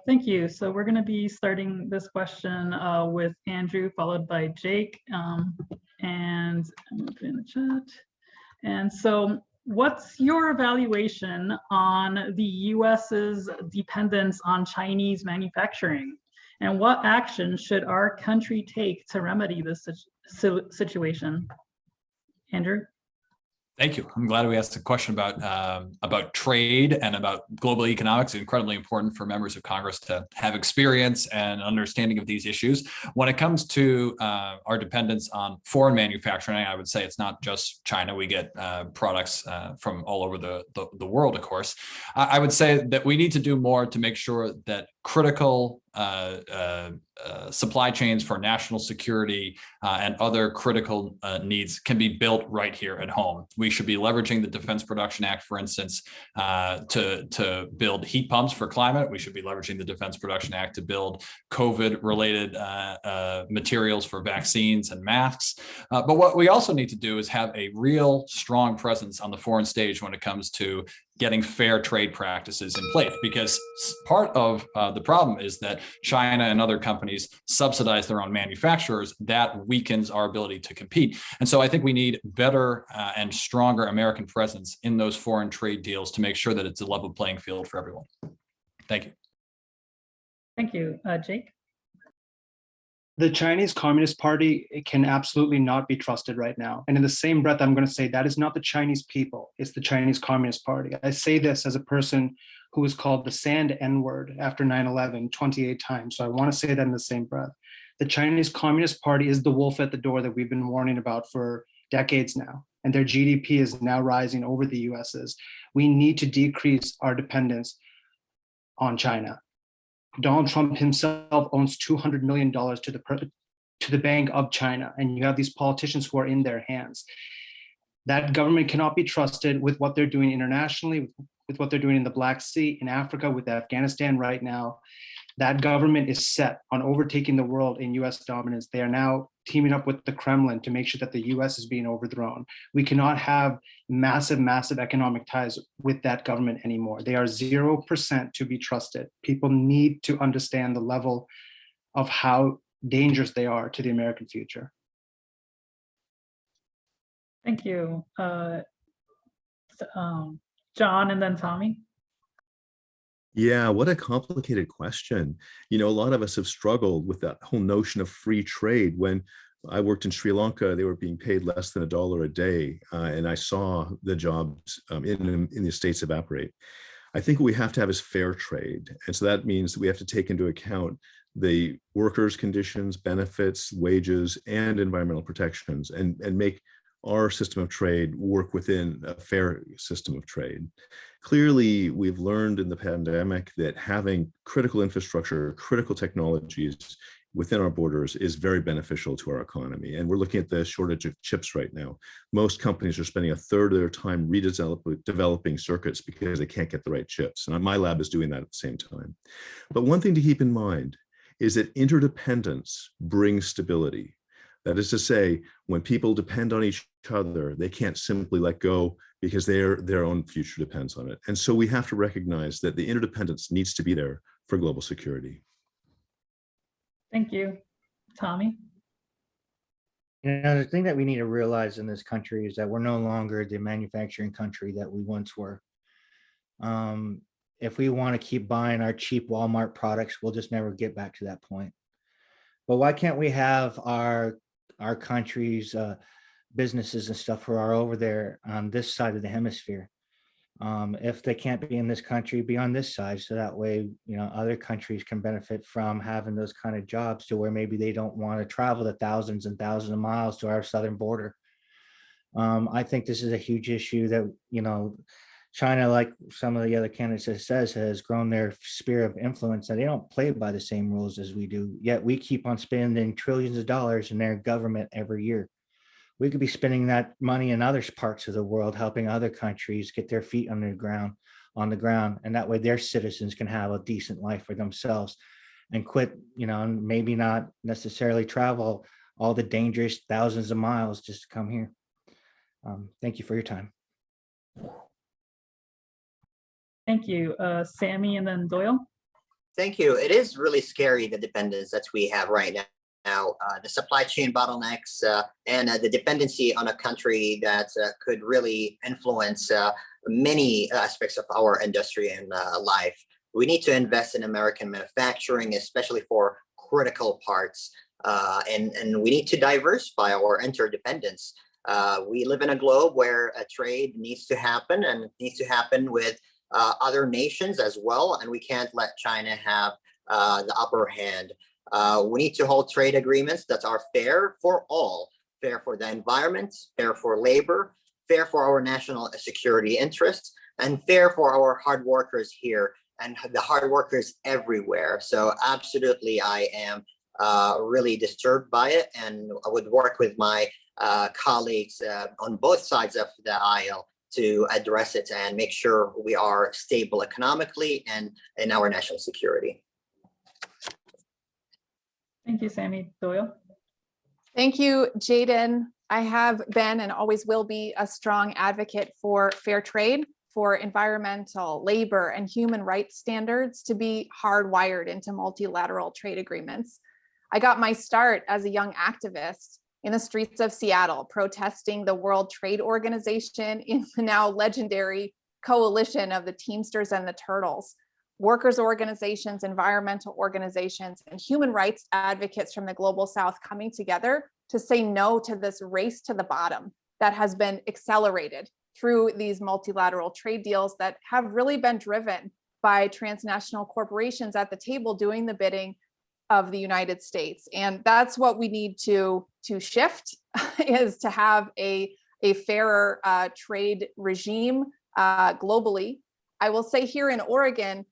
Thank you. So we're going to be starting this question with Andrew, followed by Jake, and I'm going to put in the chat. And so what's your evaluation on the US's dependence on Chinese manufacturing? And what action should our country take to remedy this situation? Andrew? Thank you. I'm glad we asked a question about trade and about global economics. It's incredibly important for members of Congress to have experience and understanding of these issues. When it comes to our dependence on foreign manufacturing, I would say it's not just China. We get products from all over the world, of course. I would say that we need to do more to make sure that critical supply chains for national security and other critical needs can be built right here at home. We should be leveraging the Defense Production Act, for instance, to build heat pumps for climate. We should be leveraging the Defense Production Act to build COVID-related materials for vaccines and masks. But what we also need to do is have a real strong presence on the foreign stage when it comes to getting fair trade practices in place, because part of the problem is that China and other companies subsidize their own manufacturers. That weakens our ability to compete. And so I think we need better and stronger American presence in those foreign trade deals to make sure that it's a level playing field for everyone. Thank you. Thank you. Jake? The Chinese Communist Party, it can absolutely not be trusted right now. And in the same breath, I'm going to say that is not the Chinese people, it's the Chinese Communist Party. I say this as a person who was called the sand N-word after 9/11 28 times. So I want to say that in the same breath. The Chinese Communist Party is the wolf at the door that we've been warning about for decades now. And their GDP is now rising over the US's. We need to decrease our dependence on China. Donald Trump himself owns $200 million to the Bank of China, and you have these politicians who are in their hands. That government cannot be trusted with what they're doing internationally, with what they're doing in the Black Sea, in Africa, with Afghanistan right now. That government is set on overtaking the world in US dominance. They are now teaming up with the Kremlin to make sure that the US is being overthrown. We cannot have massive, massive economic ties with that government anymore. They are 0% to be trusted. People need to understand the level of how dangerous they are to the American future. Thank you. John and then Tommy. Yeah, what a complicated question. You know, a lot of us have struggled with that whole notion of free trade. When I worked in Sri Lanka, they were being paid less than $1 a day, and I saw the jobs in the States evaporate. I think what we have to have is fair trade. And so that means that we have to take into account the workers' conditions, benefits, wages, and environmental protections, and make our system of trade work within a fair system of trade. Clearly, we've learned in the pandemic that having critical infrastructure, critical technologies within our borders is very beneficial to our economy. And we're looking at the shortage of chips right now. Most companies are spending a third of their time developing circuits because they can't get the right chips. And my lab is doing that at the same time. But one thing to keep in mind is that interdependence brings stability. That is to say, when people depend on each other, they can't simply let go because their own future depends on it. And so we have to recognize that the interdependence needs to be there for global security. Thank you. Tommy? You know, the thing that we need to realize in this country is that we're no longer the manufacturing country that we once were. If we want to keep buying our cheap Walmart products, we'll just never get back to that point. But why can't we have our country's businesses and stuff who are over there on this side of the hemisphere? If they can't be in this country, be on this side, so that way, you know, other countries can benefit from having those kind of jobs to where maybe they don't want to travel the thousands and thousands of miles to our southern border. I think this is a huge issue that, you know, China, like some of the other candidates have says, has grown their sphere of influence, and they don't play by the same rules as we do. Yet we keep on spending trillions of dollars in their government every year. We could be spending that money in other parts of the world, helping other countries get their feet on the ground, and that way their citizens can have a decent life for themselves and quit, you know, and maybe not necessarily travel all the dangerous thousands of miles just to come here. Thank you for your time. Thank you. Sammy and then Doyle. Thank you. It is really scary, the dependence that we have right now. The supply chain bottlenecks and the dependency on a country that could really influence many aspects of our industry and life. We need to invest in American manufacturing, especially for critical parts, and we need to diversify our interdependence. We live in a globe where trade needs to happen, and it needs to happen with other nations as well, and we can't let China have the upper hand. We need to hold trade agreements that are fair for all, fair for the environment, fair for labor, fair for our national security interests, and fair for our hard workers here and the hard workers everywhere. So absolutely, I am really disturbed by it, and I would work with my colleagues on both sides of the aisle to address it and make sure we are stable economically and in our national security. Thank you, Sammy. Doyle? Thank you, Jaden. I have been and always will be a strong advocate for fair trade, for environmental, labor, and human rights standards to be hardwired into multilateral trade agreements. I got my start as a young activist in the streets of Seattle, protesting the World Trade Organization in the now legendary coalition of the Teamsters and the Turtles. Workers' organizations, environmental organizations, and human rights advocates from the Global South coming together to say no to this race to the bottom that has been accelerated through these multilateral trade deals that have really been driven by transnational corporations at the table doing the bidding of the United States. And that's what we need to shift, is to have a fairer trade regime globally. I will say here in Oregon,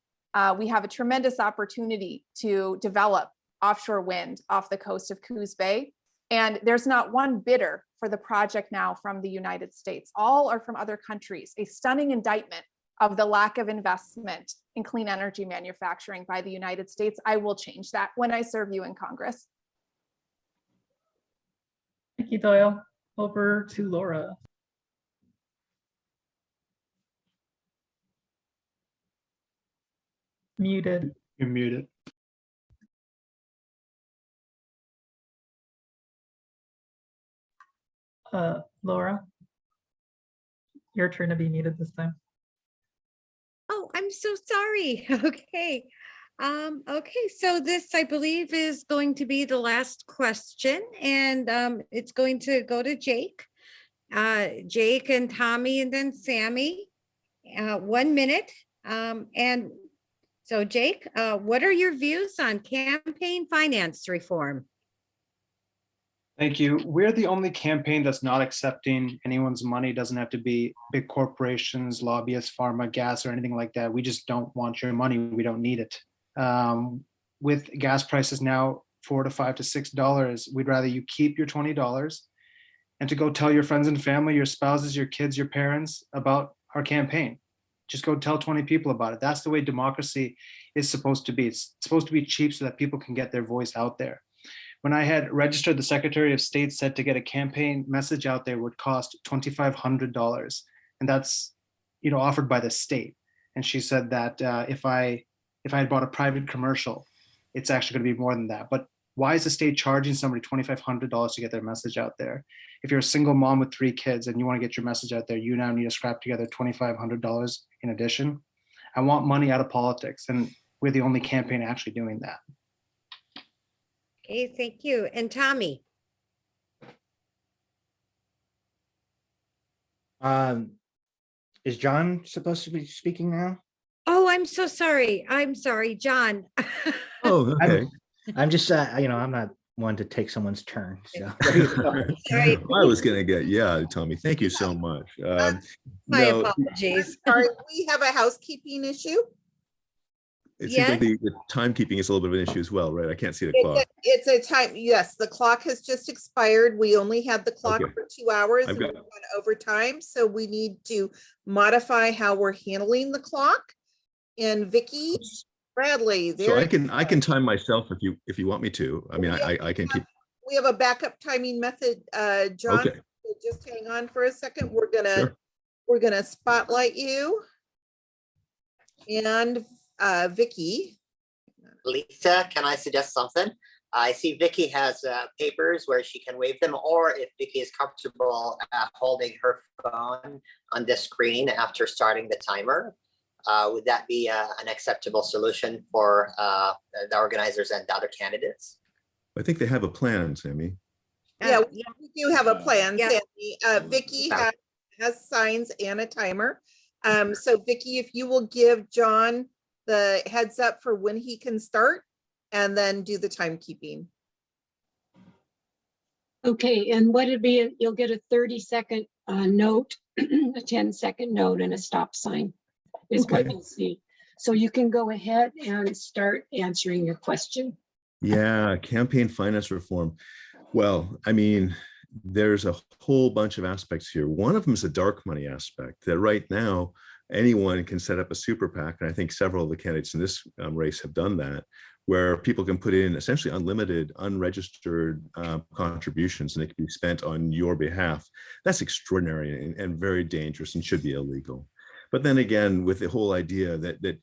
we have a tremendous opportunity to develop offshore wind off the coast of Coos Bay. And there's not one bidder for the project now from the United States. All are from other countries, a stunning indictment of the lack of investment in clean energy manufacturing by the United States. I will change that when I serve you in Congress. Thank you, Doyle. Over to Laura. Muted. You're muted. Laura, your turn to be muted this time. Oh, I'm so sorry. Okay. Okay, so this, I believe, is going to be the last question, and it's going to go to Jake. Jake and Tommy, and then Sammy. 1 minute. And so Jake, what are your views on campaign finance reform? Thank you. We're the only campaign that's not accepting anyone's money. It doesn't have to be big corporations, lobbyists, pharma, gas, or anything like that. We just don't want your money. We don't need it. With gas prices now $4 to $5 to $6, we'd rather you keep your $20 and to go tell your friends and family, your spouses, your kids, your parents about our campaign. Just go tell 20 people about it. That's the way democracy is supposed to be. It's supposed to be cheap so that people can get their voice out there. When I had registered, the Secretary of State said to get a campaign message out there would cost $2,500, and that's offered by the state. And she said that if I had bought a private commercial, it's actually going to be more than that. But why is the state charging somebody $2,500 to get their message out there? If you're a single mom with 3 kids and you want to get your message out there, you now need to scrap together $2,500 in addition. I want money out of politics, and we're the only campaign actually doing that. Okay, thank you. And Tommy? Is John supposed to be speaking now? Oh, I'm so sorry. I'm sorry, John. Oh, okay. I'm just, I'm not one to take someone's turn, so. Sorry. I was gonna get, yeah, Tommy, thank you so much. My No, apologies. Sorry, we have a housekeeping issue. it seems like Yeah. the timekeeping is a little bit of an issue as well, right? I can't see the It's clock. it's a time, yes, the clock has just expired. We only had the clock Okay. for 2 hours. I've and got- we've gone over time, so we need to modify how we're handling the clock. And Vicky Bradley, So there. I can time myself if you want me to. I mean, I can keep, We have a backup timing method, John. okay, so Just hang on for a second. We're sure. gonna spotlight you. And Vicky. Lisa, can I suggest something? I see Vicky has papers where she can wave them, or if Vicky is comfortable holding her phone on the screen after starting the timer, would that be an acceptable solution for the organizers and the other candidates? I think they have a plan, Sammy. Yeah, we do have a plan, Yeah. Sandy. Vicky has signs and a timer. So Vicky, if you will give John the heads up for when he can start and then do the timekeeping. Okay, and what it'd be, you'll get a 30-second note, a 10-second note, and a stop sign is what Okay. you'll see. So you can go ahead and start answering your question. Yeah, campaign finance reform. Well, I mean, there's a whole bunch of aspects here. One of them is the dark money aspect, that right now anyone can set up a super PAC, and I think several of the candidates in this race have done that, where people can put in essentially unlimited, unregistered contributions, and it can be spent on your behalf. That's extraordinary and very dangerous and should be illegal. But then again, with the whole idea that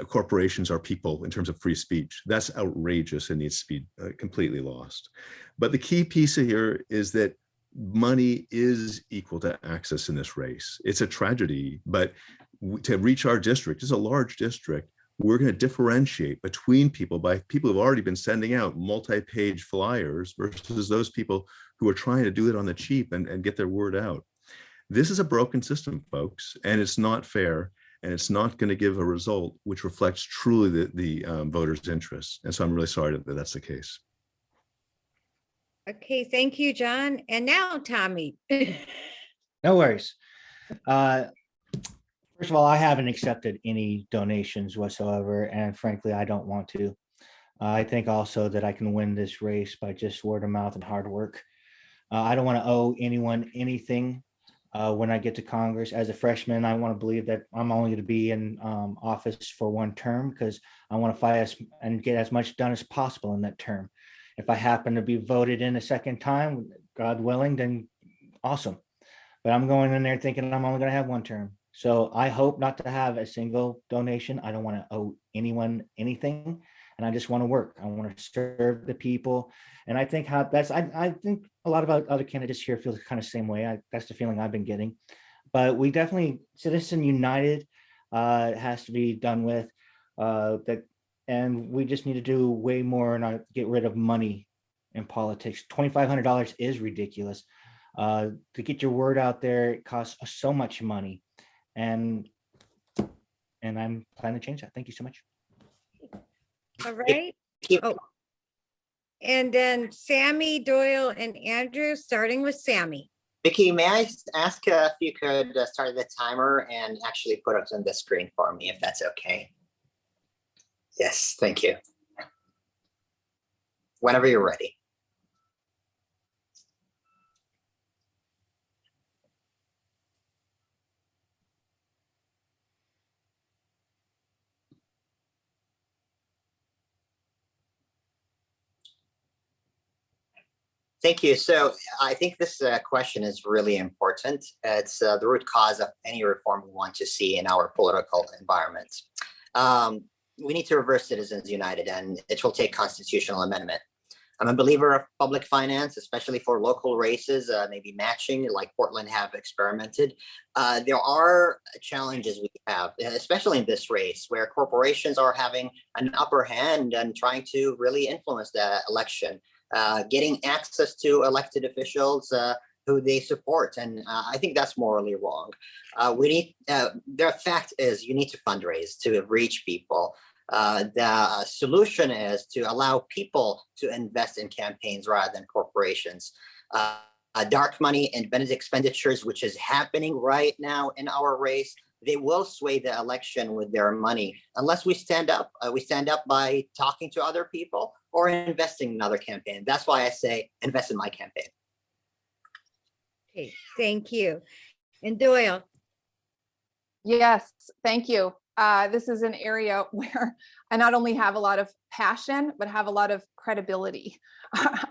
corporations are people in terms of free speech, that's outrageous and needs to be completely lost. But the key piece here is that money is equal to access in this race. It's a tragedy, but to reach our district, it's a large district, we're going to differentiate between people by people who've already been sending out multi-page flyers versus those people who are trying to do it on the cheap and get their word out. This is a broken system, folks, and it's not fair, and it's not going to give a result which reflects truly the voters' interests. And so I'm really sorry that that's the case. Okay, thank you, John. And now Tommy. No worries. First of all, I haven't accepted any donations whatsoever, and frankly, I don't want to. I think also that I can win this race by just word of mouth and hard work. I don't want to owe anyone anything. when I get to Congress. As a freshman, I want to believe that I'm only going to be in office for one term because I want to fight and get as much done as possible in that term. If I happen to be voted in a second time, God willing, then awesome. But I'm going in there thinking I'm only going to have one term. So I hope not to have a single donation. I don't want to owe anyone anything. And I just want to work. I want to serve the people. And I think I think a lot of other candidates here feel kind of the same way. That's the feeling I've been getting. But we definitely, Citizen United has to be done with and we just need to do way more and get rid of money in politics. $2,500 is ridiculous. To get your word out there, it costs so much money. And I'm planning to change that. Thank you so much. All right. Oh. And then Sammy, Doyle, and Andrew, starting with Sammy. Vicky, may I ask if you could start the timer and actually put it on the screen for me, if that's okay? Yes, thank you. Whenever you're ready. Thank you. So I think this question is really important. It's the root cause of any reform we want to see in our political environment. We need to reverse Citizens United, and it will take constitutional amendment. I'm a believer of public finance, especially for local races, maybe matching like Portland have experimented. There are challenges we have, especially in this race, where corporations are having an upper hand and trying to really influence the election. Getting access to elected officials who they support. And I think that's morally wrong. The fact is you need to fundraise to reach people. The solution is to allow people to invest in campaigns rather than corporations. Dark money and Benedict expenditures, which is happening right now in our race, they will sway the election with their money unless we stand up. We stand up by talking to other people or investing in another campaign. That's why I say invest in my campaign. Okay, thank you. And Doyle. Yes, thank you. This is an area where I not only have a lot of passion, but have a lot of credibility.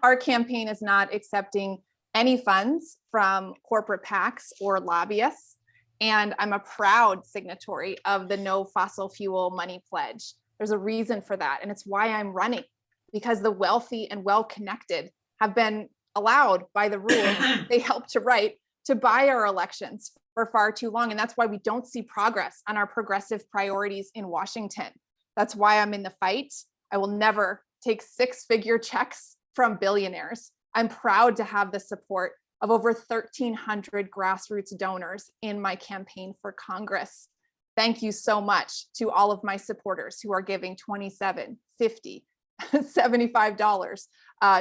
Our campaign is not accepting any funds from corporate PACs or lobbyists. And I'm a proud signatory of the No Fossil Fuel Money Pledge. There's a reason for that. And it's why I'm running, because the wealthy and well-connected have been allowed by the rules they helped to write to buy our elections for far too long. And that's why we don't see progress on our progressive priorities in Washington. That's why I'm in the fight. I will never take six-figure checks from billionaires. I'm proud to have the support of over 1,300 grassroots donors in my campaign for Congress. Thank you so much to all of my supporters who are giving $27, $50, $75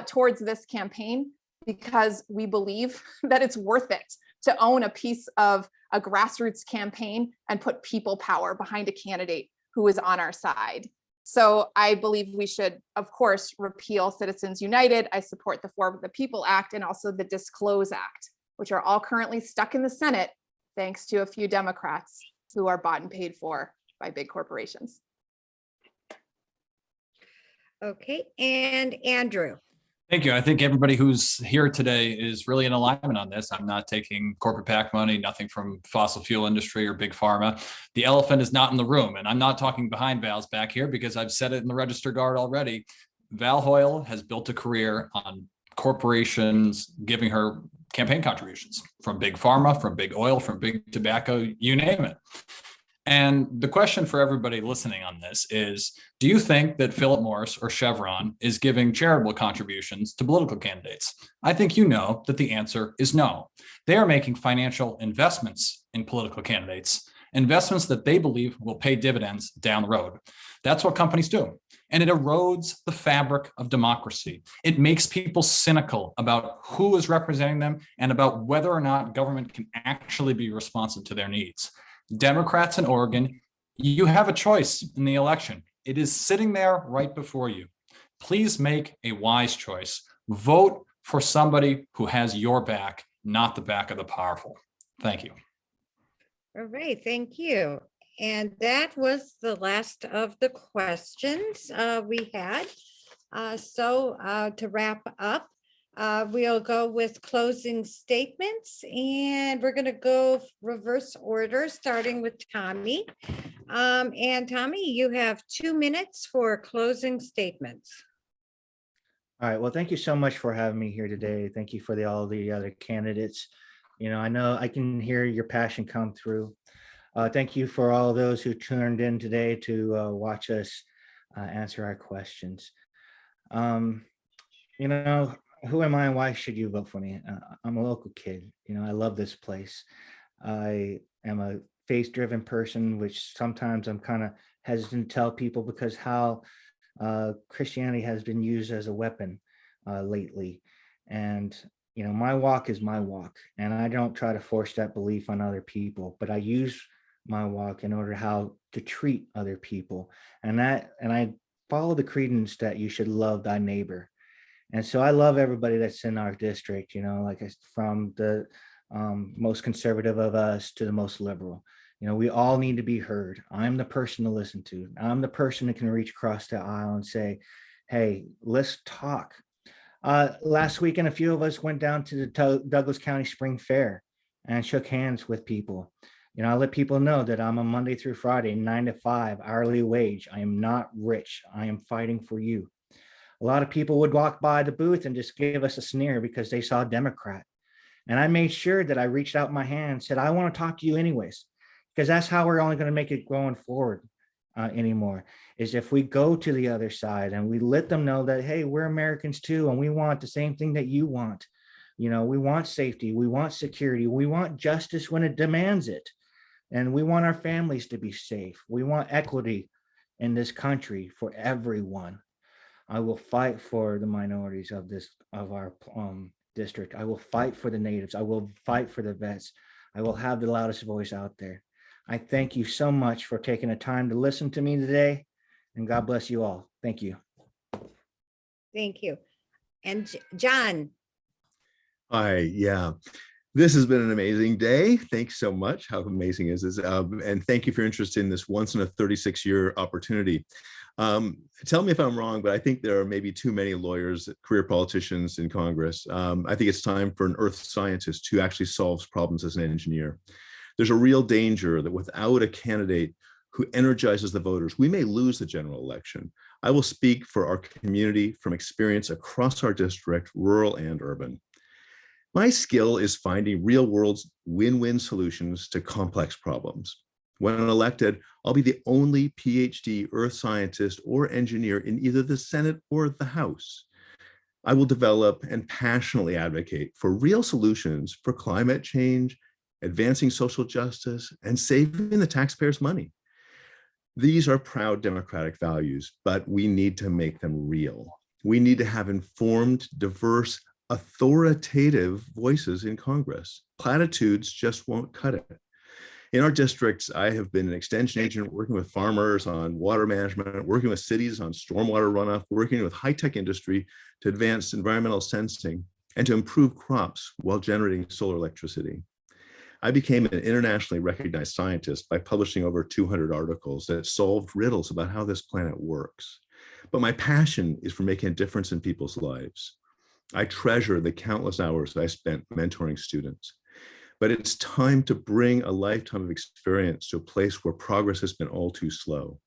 towards this campaign, because we believe that it's worth it to own a piece of a grassroots campaign and put people power behind a candidate who is on our side. So I believe we should, of course, repeal Citizens United. I support the For the People Act and also the Disclose Act, which are all currently stuck in the Senate, thanks to a few Democrats who are bought and paid for by big corporations. Okay, and Andrew. Thank you. I think everybody who's here today is really in alignment on this. I'm not taking corporate PAC money, nothing from fossil fuel industry or big pharma. The elephant is not in the room. And I'm not talking behind Val's back here because I've said it in the Register Guard already. Val Hoyle has built a career on corporations giving her campaign contributions from big pharma, from big oil, from big tobacco, you name it. And the question for everybody listening on this is, do you think that Philip Morris or Chevron is giving charitable contributions to political candidates? I think you know that the answer is no. They are making financial investments in political candidates, investments that they believe will pay dividends down the road. That's what companies do. And it erodes the fabric of democracy. It makes people cynical about who is representing them and about whether or not government can actually be responsive to their needs. Democrats in Oregon, you have a choice in the election. It is sitting there right before you. Please make a wise choice. Vote for somebody who has your back, not the back of the powerful. Thank you. All right, thank you. And that was the last of the questions we had. To wrap up, we'll go with closing statements, and we're going to go reverse order, starting with Tommy. And Tommy, you have 2 minutes for closing statements. All right. Well, thank you so much for having me here today. Thank you for all the other candidates. I know I can hear your passion come through. Thank you for all those who turned in today to watch us answer our questions. Who am I and why should you vote for me? I'm a local kid. I love this place. I am a faith-driven person, which sometimes I'm kind of hesitant to tell people because how Christianity has been used as a weapon lately. And my walk is my walk, and I don't try to force that belief on other people, but I use my walk in order how to treat other people. And I follow the credence that you should love thy neighbor. And so I love everybody that's in our district, from the most conservative of us to the most liberal. We all need to be heard. I'm the person to listen to. I'm the person that can reach across the aisle and say, hey, let's talk. Last weekend, a few of us went down to the Douglas County Spring Fair and shook hands with people. I let people know that I'm a Monday through Friday, 9 to 5 hourly wage. I am not rich. I am fighting for you. A lot of people would walk by the booth and just give us a sneer because they saw a Democrat. And I made sure that I reached out my hand and said, I want to talk to you anyways, because that's how we're only going to make it going forward anymore, is if we go to the other side and we let them know that, hey, we're Americans too, and we want the same thing that you want. We want safety, we want security, we want justice when it demands it, and we want our families to be safe. We want equity in this country for everyone. I will fight for the minorities of our district. I will fight for the natives. I will fight for the vets. I will have the loudest voice out there. I thank you so much for taking the time to listen to me today, and God bless you all. Thank you. Thank you. And John. Hi, yeah. This has been an amazing day. Thanks so much. How amazing is this? And thank you for your interest in this once in a 36-year opportunity. Tell me if I'm wrong, but I think there are maybe too many lawyers, career politicians in Congress. I think it's time for an earth scientist who actually solves problems as an engineer. There's a real danger that without a candidate who energizes the voters, we may lose the general election. I will speak for our community from experience across our district, rural and urban. My skill is finding real world win-win solutions to complex problems. When elected, I'll be the only PhD earth scientist or engineer in either the Senate or the House. I will develop and passionately advocate for real solutions for climate change, advancing social justice, and saving the taxpayers' money. These are proud democratic values, but we need to make them real. We need to have informed, diverse, authoritative voices in Congress. Platitudes just won't cut it. In our districts, I have been an extension agent working with farmers on water management, working with cities on stormwater runoff, working with high-tech industry to advance environmental sensing and to improve crops while generating solar electricity. I became an internationally recognized scientist by publishing over 200 articles that solved riddles about how this planet works. But my passion is for making a difference in people's lives. I treasure the countless hours I spent mentoring students. But it's time to bring a lifetime of experience to a place where progress has been all too slow.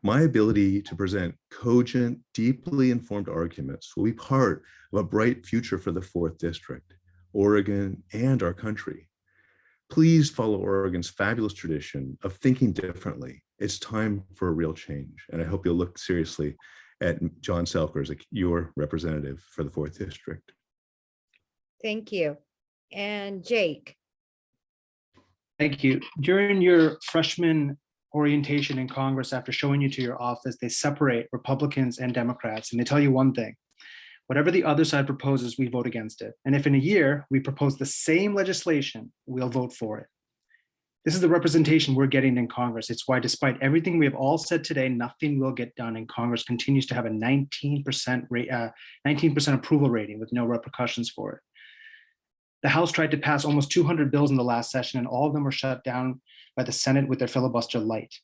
My ability to present cogent, deeply informed arguments will be part of a bright future for the 4th District, Oregon, and our country. Please follow Oregon's fabulous tradition of thinking differently. It's time for a real change, and I hope you'll look seriously at John Selker as your representative for the 4th District. Thank you. And Jake. Thank you. During your freshman orientation in Congress, after showing you to your office, they separate Republicans and Democrats, and they tell you one thing: whatever the other side proposes, we vote against it. And if in a year we propose the same legislation, we'll vote for it. This is the representation we're getting in Congress. It's why, despite everything we have all said today, nothing will get done, and Congress continues to have a 19% approval rating with no repercussions for it. The House tried to pass almost 200 bills in the last session, and all of them were shut down by the Senate with their filibuster light.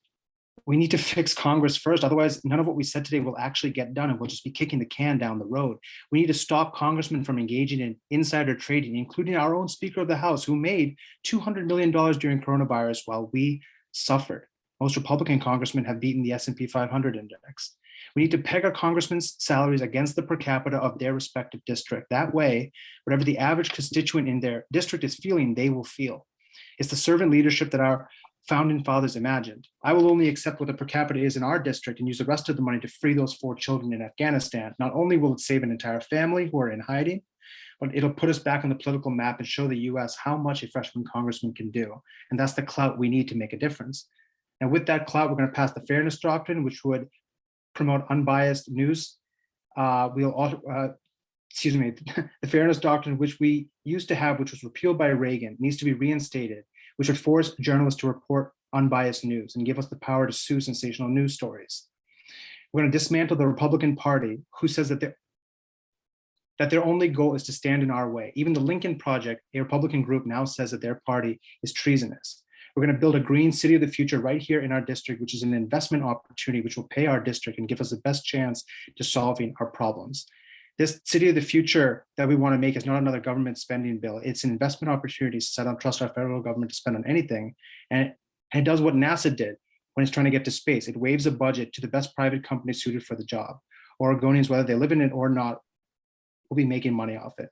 We need to fix Congress first. Otherwise, none of what we said today will actually get done, and we'll just be kicking the can down the road. We need to stop congressmen from engaging in insider trading, including our own Speaker of the House, who made $200 million during coronavirus while we suffered. Most Republican congressmen have beaten the S&P 500 index. We need to peg our congressmen's salaries against the per capita of their respective district. That way, whatever the average constituent in their district is feeling, they will feel. It's the servant leadership that our founding fathers imagined. I will only accept what the per capita is in our district and use the rest of the money to free those 4 children in Afghanistan. Not only will it save an entire family who are in hiding, but it'll put us back on the political map and show the US how much a freshman congressman can do. And that's the clout we need to make a difference. And with that clout, we're going to pass the Fairness Doctrine, which would promote unbiased news. The Fairness Doctrine, which we used to have, which was repealed by Reagan, needs to be reinstated, which would force journalists to report unbiased news and give us the power to sue sensational news stories. We're going to dismantle the Republican Party, who says that their only goal is to stand in our way. Even the Lincoln Project, a Republican group, now says that their party is treasonous. We're going to build a green city of the future right here in our district, which is an investment opportunity which will pay our district and give us the best chance to solving our problems. This city of the future that we want to make is not another government spending bill. It's an investment opportunity, so I don't trust our federal government to spend on anything. And it does what NASA did when it's trying to get to space. It waves a budget to the best private company suited for the job. Oregonians, whether they live in it or not, will be making money off it.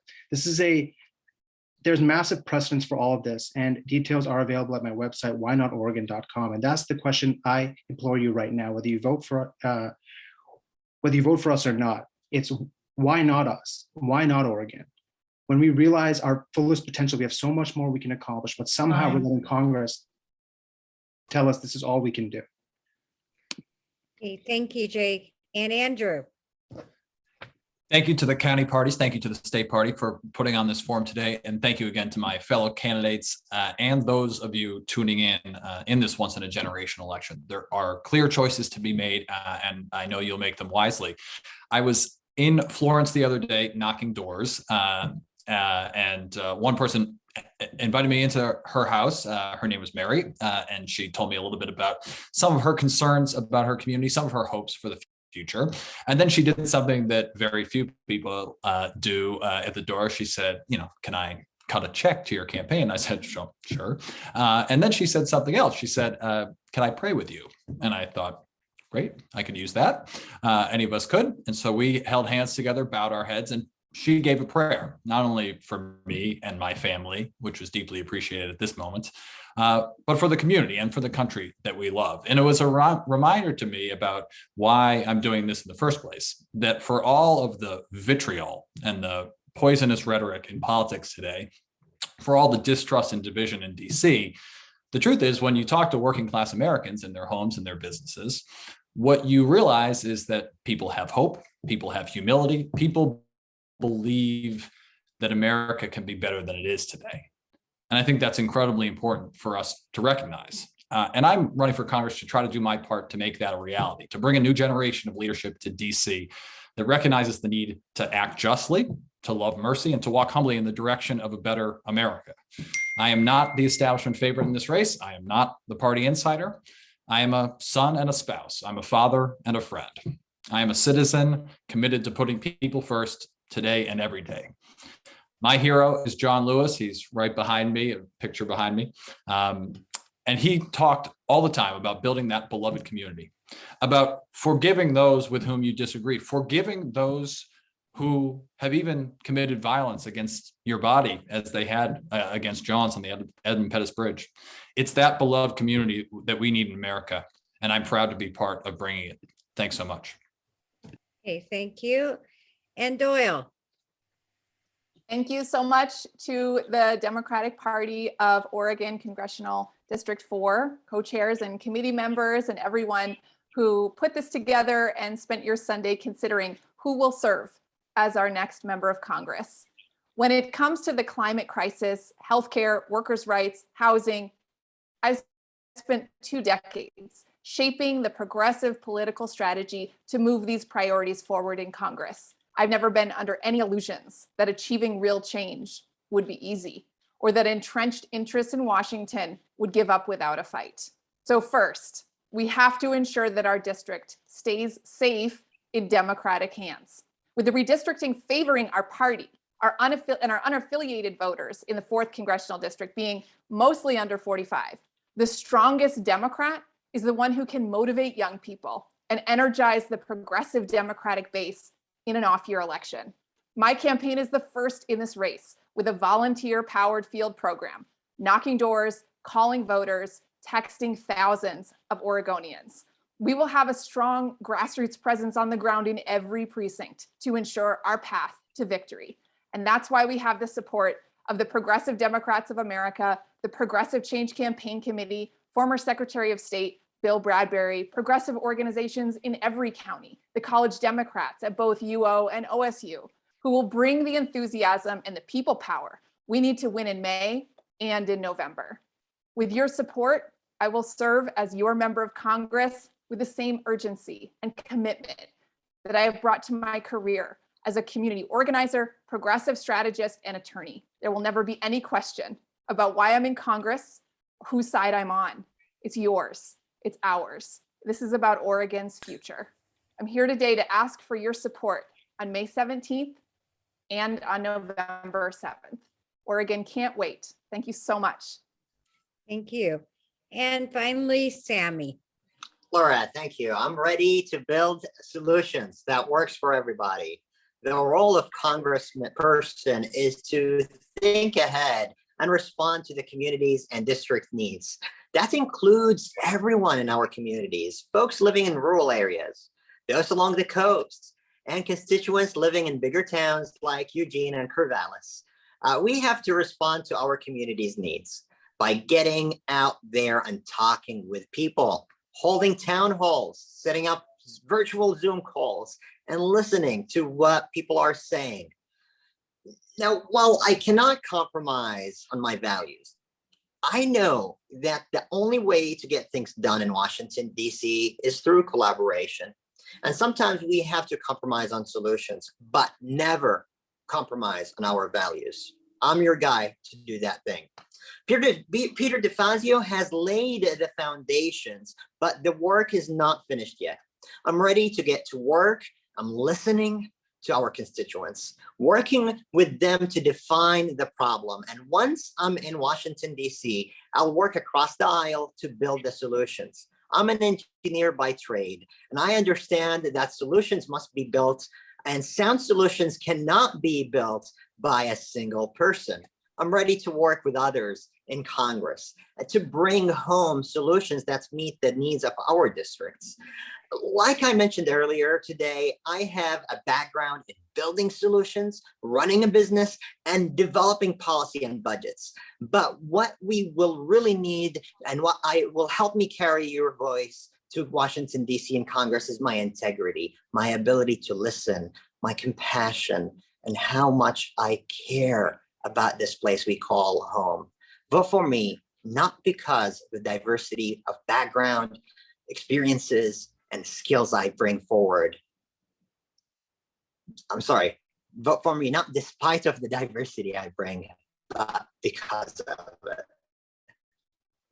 There's massive precedence for all of this, and details are available at my website, whynotoregon.com. And that's the question I implore you right now, whether you vote for us or not. It's why not us? Why not Oregon? When we realize our fullest potential, we have so much more we can accomplish, but somehow we're letting Congress tell us this is all we can do. Okay, thank you, Jake. And Andrew. Thank you to the county parties. Thank you to the state party for putting on this forum today. And thank you again to my fellow candidates and those of you tuning in this once in a generation election. There are clear choices to be made, and I know you'll make them wisely. I was in Florence the other day knocking doors, and one person invited me into her house. Her name was Mary, and she told me a little bit about some of her concerns about her community, some of her hopes for the future. And then she did something that very few people do at the door. She said, can I cut a check to your campaign? I said, sure. And then she said something else. She said, can I pray with you? And I thought, great, I could use that. Any of us could. And so we held hands together, bowed our heads, and she gave a prayer, not only for me and my family, which was deeply appreciated at this moment, but for the community and for the country that we love. And it was a reminder to me about why I'm doing this in the first place, that for all of the vitriol and the poisonous rhetoric in politics today, for all the distrust and division in DC, the truth is when you talk to working class Americans in their homes and their businesses, what you realize is that people have hope, people have humility, people believe that America can be better than it is today. And I think that's incredibly important for us to recognize. And I'm running for Congress to try to do my part to make that a reality, to bring a new generation of leadership to DC that recognizes the need to act justly, to love mercy, and to walk humbly in the direction of a better America. I am not the establishment favorite in this race. I am not the party insider. I am a son and a spouse. I'm a father and a friend. I am a citizen committed to putting people first today and every day. My hero is John Lewis. He's right behind me, a picture behind me. And he talked all the time about building that beloved community, about forgiving those with whom you disagree, forgiving those who have even committed violence against your body, as they had against John's on the Edmund Pettus Bridge. It's that beloved community that we need in America, and I'm proud to be part of bringing it. Thanks so much. Okay, thank you. And Doyle. Thank you so much to the Democratic Party of Oregon Congressional District 4, co-chairs and committee members and everyone who put this together and spent your Sunday considering who will serve as our next member of Congress. When it comes to the climate crisis, healthcare, workers' rights, housing, I've spent 2 decades shaping the progressive political strategy to move these priorities forward in Congress. I've never been under any illusions that achieving real change would be easy, or that entrenched interests in Washington would give up without a fight. So first, we have to ensure that our district stays safe in Democratic hands, with the redistricting favoring our party, our unaffiliated voters in the 4th Congressional District being mostly under 45. The strongest Democrat is the one who can motivate young people and energize the progressive Democratic base in an off-year election. My campaign is the first in this race with a volunteer-powered field program, knocking doors, calling voters, texting thousands of Oregonians. We will have a strong grassroots presence on the ground in every precinct to ensure our path to victory. And that's why we have the support of the Progressive Democrats of America, the Progressive Change Campaign Committee, former Secretary of State Bill Bradbury, progressive organizations in every county, the College Democrats at both UO and OSU, who will bring the enthusiasm and the people power we need to win in May and in November. With your support, I will serve as your member of Congress with the same urgency and commitment that I have brought to my career as a community organizer, progressive strategist, and attorney. There will never be any question about why I'm in Congress, whose side I'm on. It's yours, it's ours. This is about Oregon's future. I'm here today to ask for your support on May 17th and on November 7th. Oregon can't wait. Thank you so much. Thank you. And finally, Sammy. Laura, thank you. I'm ready to build solutions that works for everybody. The role of congressperson is to think ahead and respond to the communities and district needs. That includes everyone in our communities, folks living in rural areas, those along the coast, and constituents living in bigger towns like Eugene and Corvallis. We have to respond to our community's needs by getting out there and talking with people, holding town halls, setting up virtual Zoom calls, and listening to what people are saying. Now, while I cannot compromise on my values, I know that the only way to get things done in Washington, D.C. is through collaboration. And sometimes we have to compromise on solutions, but never compromise on our values. I'm your guy to do that thing. Peter DeFazio has laid the foundations, but the work is not finished yet. I'm ready to get to work. I'm listening to our constituents, working with them to define the problem. And once I'm in Washington, D.C., I'll work across the aisle to build the solutions. I'm an engineer by trade, and I understand that solutions must be built, and sound solutions cannot be built by a single person. I'm ready to work with others in Congress to bring home solutions that meet the needs of our districts. Like I mentioned earlier today, I have a background in building solutions, running a business, and developing policy and budgets. But what we will really need and what will help me carry your voice to Washington, D.C. and Congress is my integrity, my ability to listen, my compassion, and how much I care about this place we call home. Vote for me, not because of the diversity of background, experiences, and skills I bring forward. I'm sorry, vote for me, not despite of the diversity I bring, but because of it.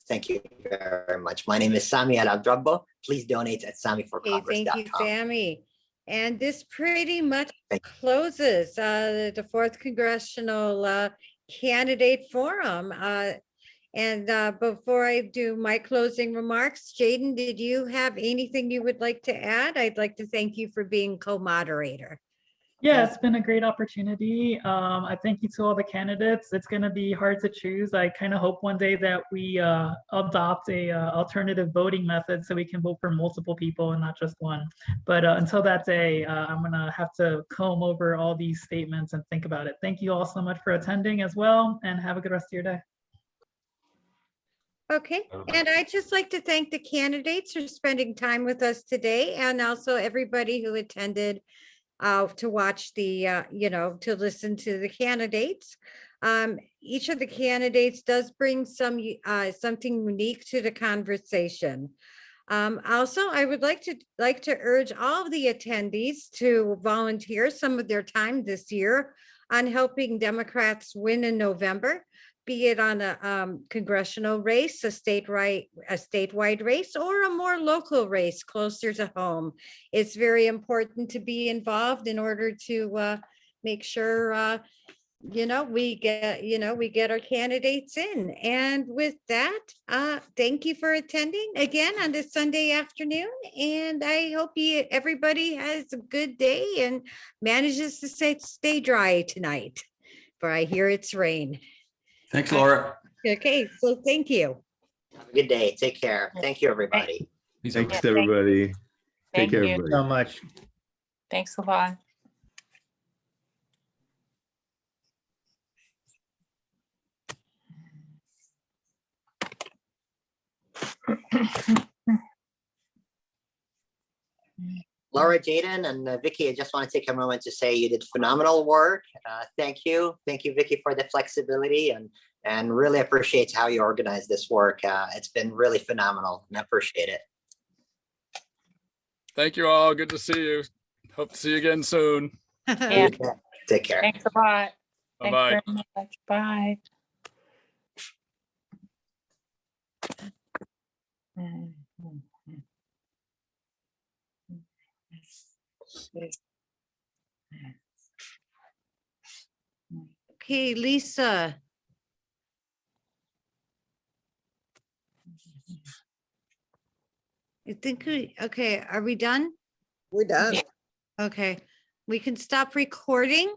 Thank you very much. My name is Sami Al-Abdrabbo. Please donate at SamiForCongress.com. Thank you, Sammy. And this pretty much closes the 4th Congressional Candidate Forum. And before I do my closing remarks, Jaden, did you have anything you would like to add? I'd like to thank you for being co-moderator. Yeah, it's been a great opportunity. I thank you to all the candidates. It's going to be hard to choose. I kind of hope one day that we adopt a alternative voting method so we can vote for multiple people and not just one. But until that day, I'm going to have to comb over all these statements and think about it. Thank you all so much for attending as well, and have a good rest of your day. Okay, and I'd just like to thank the candidates for spending time with us today, and also everybody who attended to watch the, to listen to the candidates. Each of the candidates does bring something unique to the conversation. Also, I would like to urge all of the attendees to volunteer some of their time this year on helping Democrats win in November, be it on a congressional race, a statewide race, or a more local race closer to home. It's very important to be involved in order to make sure we get our candidates in. And with that, thank you for attending again on this Sunday afternoon. And I hope everybody has a good day and manages to stay dry tonight, for I hear it's rain. Thanks, Laura. Okay, so thank you. Have a good day. Take care. Thank you, everybody. Thanks, everybody. Take Thank care, you everybody. so much. Thanks a lot. Laura, Jaden, and Vicky, I just want to take a moment to say you did phenomenal work. Thank you. Thank you, Vicky, for the flexibility and really appreciate how you organized this work. It's been really phenomenal and I appreciate it. Thank you all. Good to see you. Hope to see you again soon. Yeah. Take care. Thanks a lot. Thanks Bye-bye. very much. Bye. Okay, Lisa. Okay, are we done? We're done. Okay, we can stop recording.